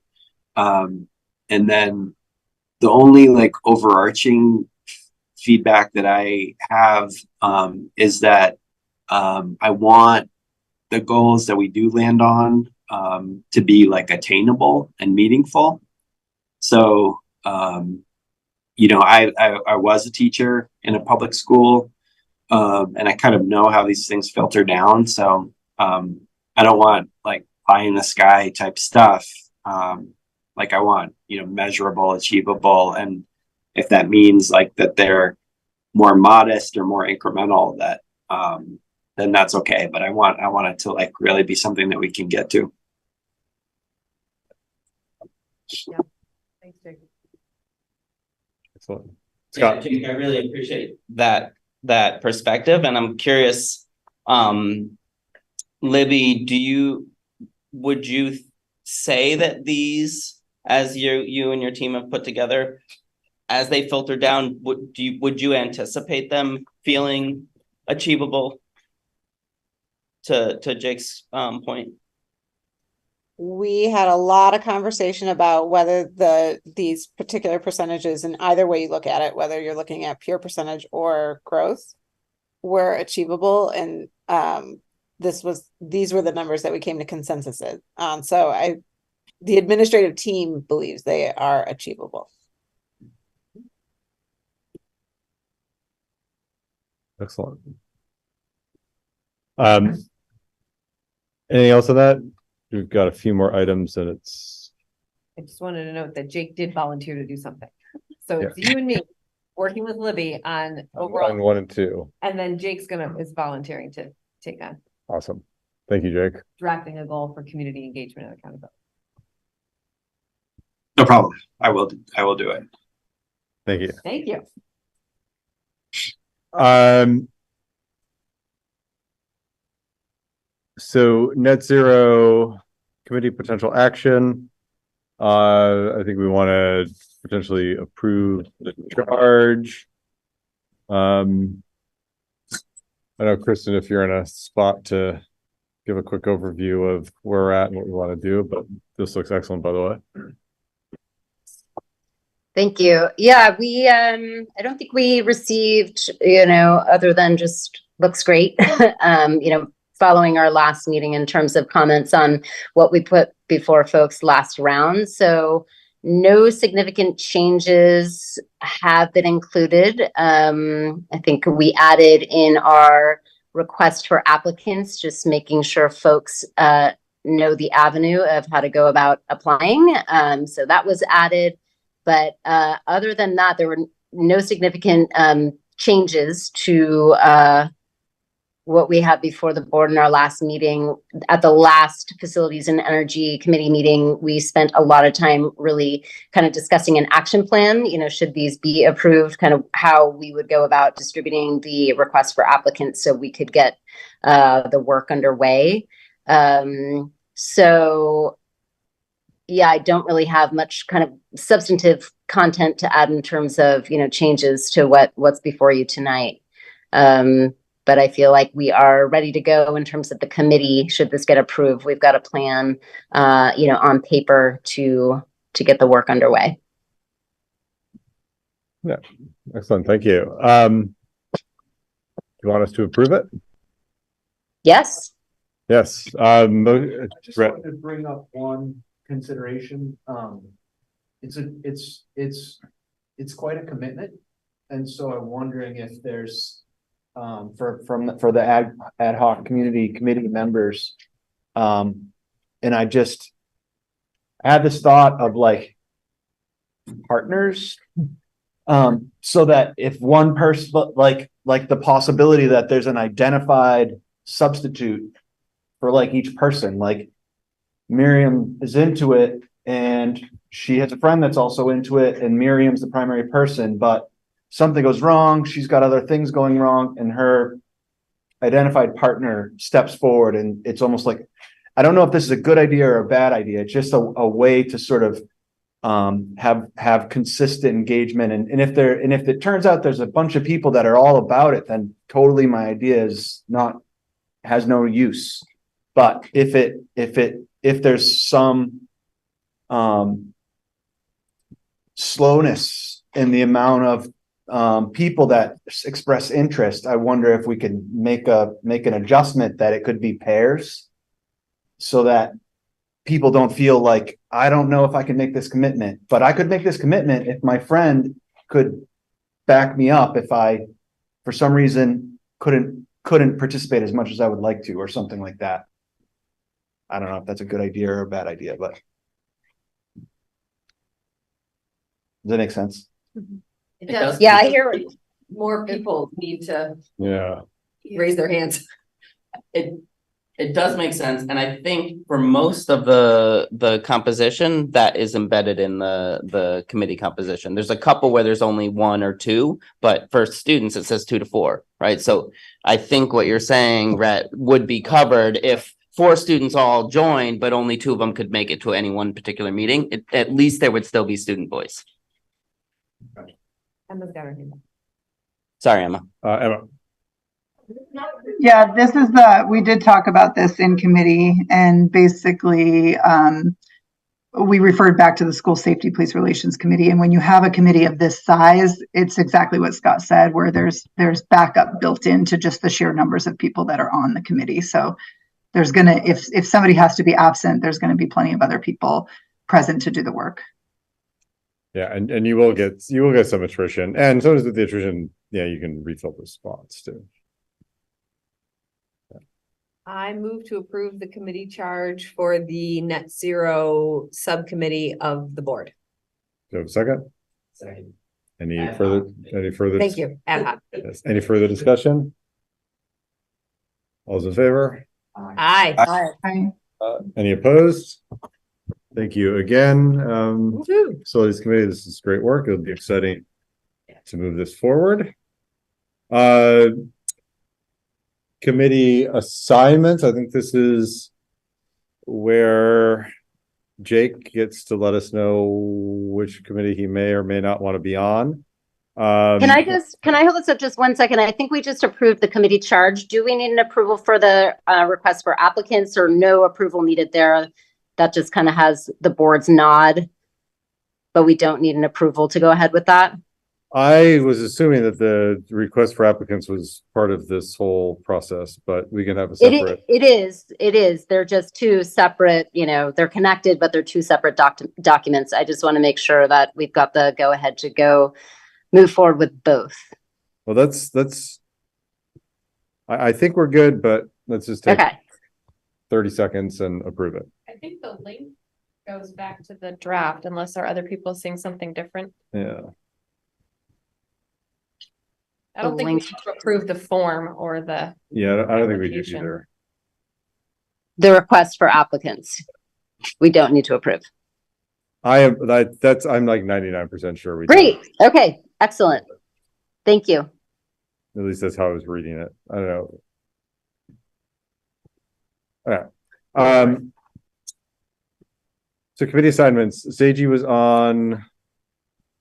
And then the only overarching feedback that I have is that I want the goals that we do land on to be attainable and meaningful. So, I was a teacher in a public school, and I kind of know how these things filter down. So I don't want pie in the sky type stuff. I want, measurable, achievable. And if that means that they're more modest or more incremental, that then that's okay. But I want it to really be something that we can get to. Yeah. Thanks, Jake. Excellent. Yeah, Scott. Jake, I really appreciate that perspective. And I'm curious, Libby, would you say that these, as you and your team have put together, as they filter down, would you anticipate them feeling achievable? To Jake's point. We had a lot of conversation about whether these particular percentages, and either way you look at it, whether you're looking at pure percentage or growth, were achievable. And these were the numbers that we came to consensus on. So the administrative team believes they are achievable. Excellent. Anything else on that? We've got a few more items, and I just wanted to note that Jake did volunteer to do something. So it's you and me. working with Libby on On overall, 1 and 2. and then Jake's is volunteering to take on Awesome. Thank you, Jake. drafting a goal for community engagement and accountability. No problem. I will do it. Thank you. Thank you. So net zero committee potential action. I think we want to potentially approve the charge. I know, Kristen, if you're in a spot to give a quick overview of where we're at and what we want to do, but this looks excellent, by the way. Thank you. Yeah, I don't think we received, other than just looks great, following our last meeting in terms of comments on what we put before folks last round. So no significant changes have been included. I think we added in our request for applicants, just making sure folks know the avenue of how to go about applying. So that was added. But other than that, there were no significant changes to what we had before the board in our last meeting. At the last Facilities and Energy Committee meeting, we spent a lot of time really kind of discussing an action plan. Should these be approved, kind of how we would go about distributing the request for applicants so we could get the work underway. So yeah, I don't really have much kind of substantive content to add in terms of, changes to what's before you tonight. But I feel like we are ready to go in terms of the committee. Should this get approved, we've got a plan, on paper to get the work underway. Yeah, excellent. Thank you. Do you want us to approve it? Yes. Yes. I just wanted to bring up one consideration. It's quite a commitment, and so I'm wondering if there's for the ad hoc committee members, and I just had this thought of like partners, so that if one person like the possibility that there's an identified substitute for like each person, like Miriam is into it and she has a friend that's also into it and Miriam's the primary person, but something goes wrong, she's got other things going wrong, and her identified partner steps forward, and it's almost like, I don't know if this is a good idea or a bad idea. It's just a way to sort of have consistent engagement, and if it turns out there's a bunch of people that are all about it, then totally my idea has no use. But if there's some slowness in the amount of people that express interest, I wonder if we could make an adjustment that it could be pairs, so that people don't feel like, I don't know if I can make this commitment, but I could make this commitment if my friend could back me up if I, for some reason, couldn't participate as much as I would like to, or something like that. I don't know if that's a good idea or a bad idea, but does that make sense? It does. Yeah, I hear More people need to Yeah. raise their hands. It does make sense, and I think for most of the composition that is embedded in the committee composition. There's a couple where there's only 1 or 2, but for students it says 2 to 4, right? So I think what you're saying, Rhett, would be covered if 4 students all joined, but only 2 of them could make it to any one particular meeting. At least there would still be student voice. Emma's got her hand up. Sorry, Emma. Emma. Yeah, we did talk about this in committee, and basically we referred back to the School Safety Police Relations Committee. And when you have a committee of this size, it's exactly what Scott said, where there's backup built into just the sheer numbers of people that are on the committee. So there's if somebody has to be absent, there's gonna be plenty of other people present to do the work. Yeah, and you will get some attrition, and so does the attrition. Yeah, you can refill those spots too. I move to approve the committee charge for the net zero subcommittee of the board. Do you have a second? Second. Any further? Thank you. Ad hoc. Yes. Any further discussion? All's in favor? Aye. Any opposed? Thank you again. Woo-hoo. Facilities Committee, this is great work. It'll be exciting to move this forward. Committee assignments. I think this is where Jake gets to let us know which committee he may or may not want to be on. Can I hold this up just 1 second? I think we just approved the committee charge. Do we need an approval for the request for applicants, or no approval needed there? That just kind of has the board's nod, but we don't need an approval to go ahead with that. I was assuming that the request for applicants was part of this whole process, but we can have a separate. It is. They're just two separate, they're connected, but they're two separate documents. I just want to make sure that we've got the go ahead to move forward with both. Well, I think we're good, but let's just take 30 seconds and approve it. I think the link goes back to the draft unless there are other people seeing something different. Yeah. I don't think we need to approve the form or the. Yeah, I don't think we do either. The request for applicants, we don't need to approve. I'm like 99% sure we do. Great. Okay. Excellent. Thank you. At least that's how I was reading it. I don't know. All right. So committee assignments. Seiji was on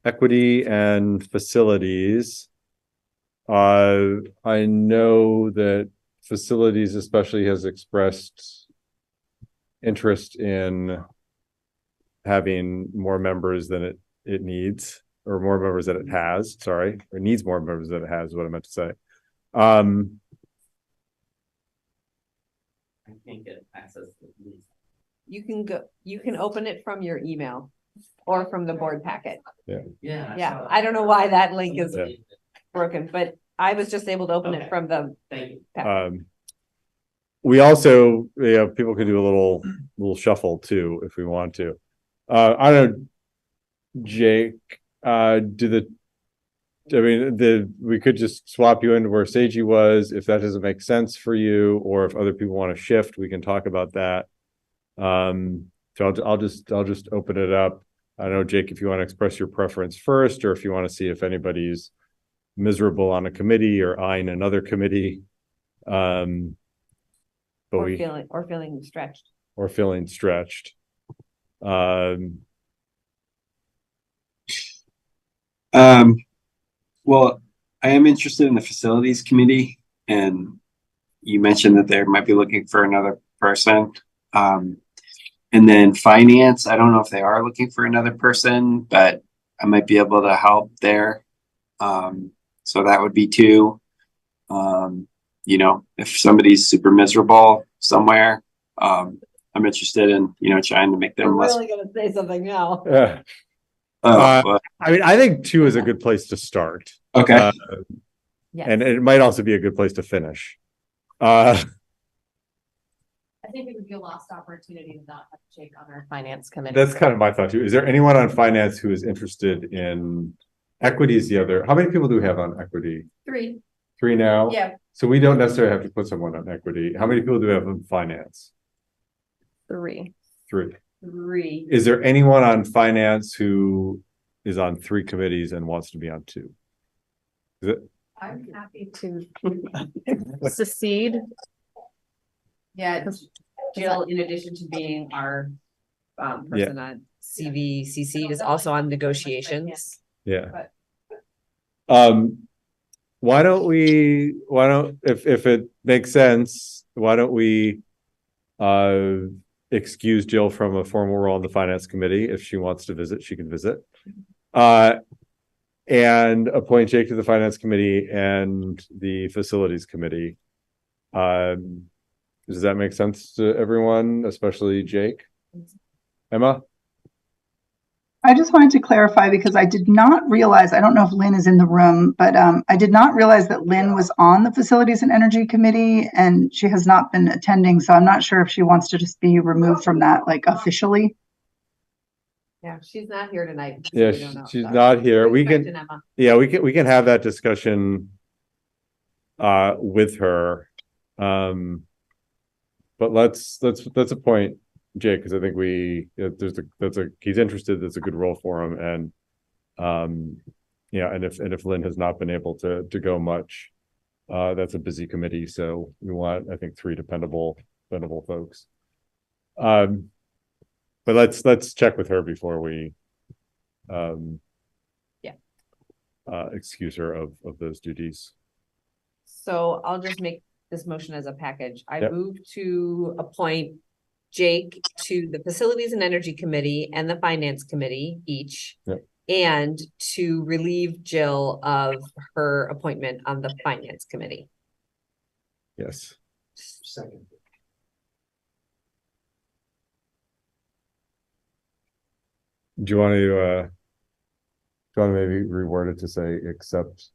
equity and facilities. I know that facilities especially has expressed interest in having more members than it needs, or more members than it has, sorry, or needs more members than it has, is what I meant to say. I can't get access to these. You can open it from your email or from the board packet. Yeah. I don't know why that link is Yeah. broken, but I was just able to open it from the Thank you. packet. We also, people can do a little shuffle too, if we want to. I don't know, Jake, we could just swap you into where Seiji was, if that doesn't make sense for you, or if other people want to shift, we can talk about that. So I'll just open it up. I don't know, Jake, if you want to express your preference first, or if you want to see if anybody's miserable on a committee or eyeing another committee. But feeling stretched. Or feeling stretched. Well, I am interested in the facilities committee, and you mentioned that they might be looking for another person. And then finance, I don't know if they are looking for another person, but I might be able to help there. So that would be two. If somebody's super miserable somewhere, I'm interested in, trying to make them I'm less. really gonna say something now. Yeah. I think two is a good place to start. Okay. Yes. And it might also be a good place to finish. I think it would be a lost opportunity to not have Jake on our finance committee. That's kind of my thought too. Is there anyone on finance who is interested in equity? Is the other? How many people do we have on equity? 3. 3 now? Yeah. So we don't necessarily have to put someone on equity. How many people do we have on finance? 3. 3. Is there anyone on finance who is on 3 committees and wants to be on 2? Is it? I'm happy to secede. Yeah, Jill, in addition to being our person on CVCC, is also on negotiations. Yeah. Why don't if it makes sense, why don't we excuse Jill from a formal role on the finance committee? If she wants to visit, she can visit. And appoint Jake to the finance committee and the facilities committee. Does that make sense to everyone, especially Jake? Emma? I just wanted to clarify because I did not realize, I don't know if Lynn is in the room, but I did not realize that Lynn was on the Facilities and Energy Committee and she has not been attending. So I'm not sure if she wants to just be removed from that, like officially. Yeah, she's not here tonight. so Yeah, we don't know. she's Sorry. not here. We Expecting can, Emma. yeah, we can have that discussion with her. But let's appoint Jake, because I think he's interested, that's a good role for him. And yeah, and if Lynn has not been able to go much, that's a busy committee, so we want, I think, 3 dependable folks. But let's check with her before we excuse her of those duties. So I'll just make this motion as a package. I Yep. move to appoint Jake to the Facilities and Energy Committee and the Finance Committee each. Yep. And to relieve Jill of her appointment on the Finance Committee. Yes. Second. Do you want to maybe reword it to say accept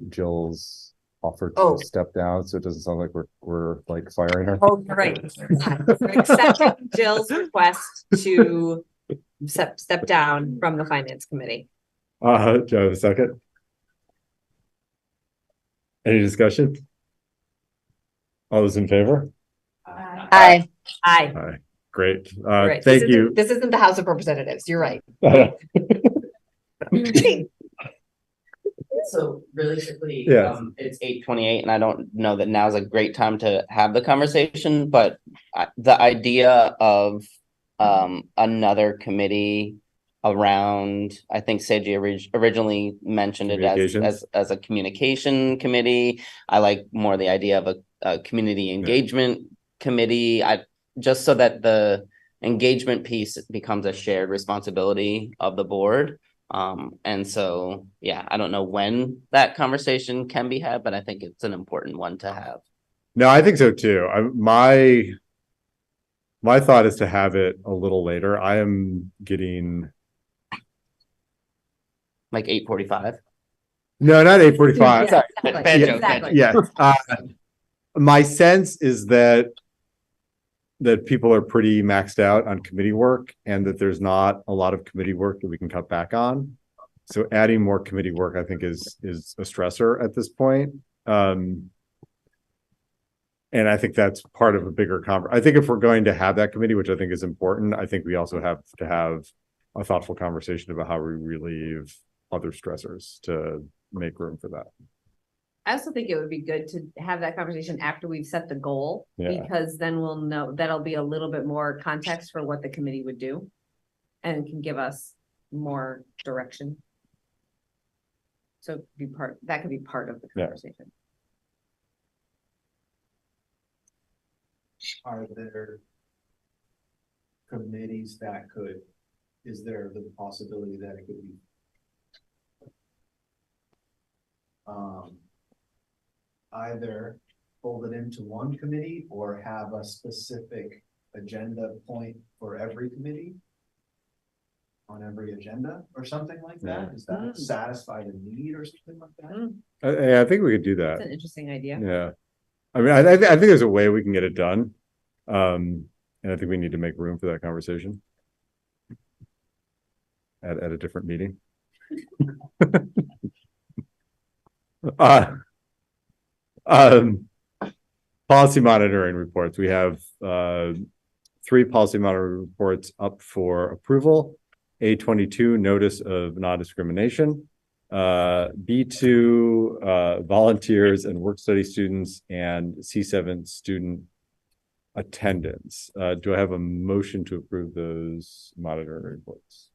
Jill's offer to Oh. step down, so it doesn't sound like we're like firing her? Oh, you're right. Accepting Jill's request to step down from the Finance Committee. Do I have a second? Any discussion? All those in favor? Aye. Aye. Aye. Great. Right. Thank you. This isn't the House of Representatives. You're right. So really quickly, Yes. it's 8:28, and I don't know that now's a great time to have the conversation, but the idea of another committee around, I think Seiji originally mentioned it as a communication committee. I like more the idea of a community engagement committee. Just so that the engagement piece becomes a shared responsibility of the board. And so, yeah, I don't know when that conversation can be had, but I think it's an important one to have. No, I think so too. My thought is to have it a little later. I am getting Like 8:45. no, not 8:45. Sorry, exactly. bad joke, Exactly. Yes. My sense is that people are pretty maxed out on committee work, and that there's not a lot of committee work that we can cut back on. So adding more committee work, I think, is a stressor at this point. And I think that's part of a bigger I think if we're going to have that committee, which I think is important, I think we also have to have a thoughtful conversation about how we relieve other stressors to make room for that. I also think it would be good to have that conversation after we've set the goal, Yeah. because then we'll know, that'll be a little bit more context for what the committee would do. And can give us more direction. So that could be part of the Yeah. conversation. Are there committees that is there the possibility that it could be either folded into one committee or have a specific agenda point for every committee on every agenda or something like that? Does that satisfy the need or something like that? I think we could do that. That's an interesting idea. Yeah. I mean, I think there's a way we can get it done. And I think we need to make room for that conversation at a different meeting. Policy monitoring reports. We have 3 policy monitoring reports up for approval. A22, notice of non-discrimination. B2, volunteers and work study students, and C7, student attendance. Do I have a motion to approve those monitoring reports?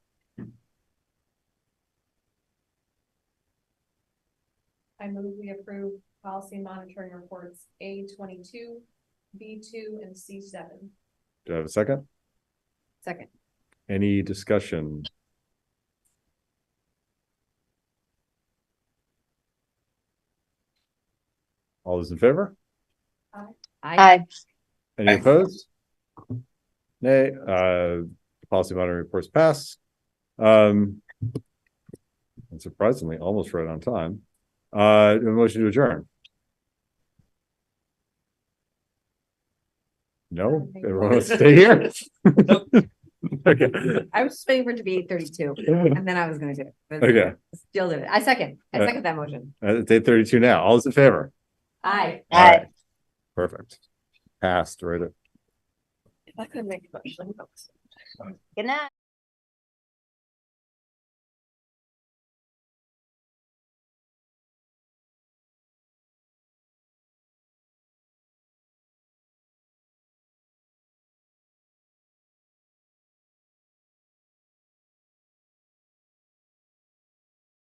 I move we approve policy monitoring reports A22, B2, and C7. Do I have a second? Second. Any discussion? All those in favor? Aye. Any opposed? Nay. Policy monitoring reports pass. And surprisingly, almost right on time. A motion to adjourn. No, everyone wants to stay here. Okay. I was just waiting for it to be 8:32 and then I was gonna do it. but Okay. Still did it. I second that motion. It's 8:32 now. All those in favor? Aye. Aye. Perfect. Passed, right? If I could make a motion. Good night.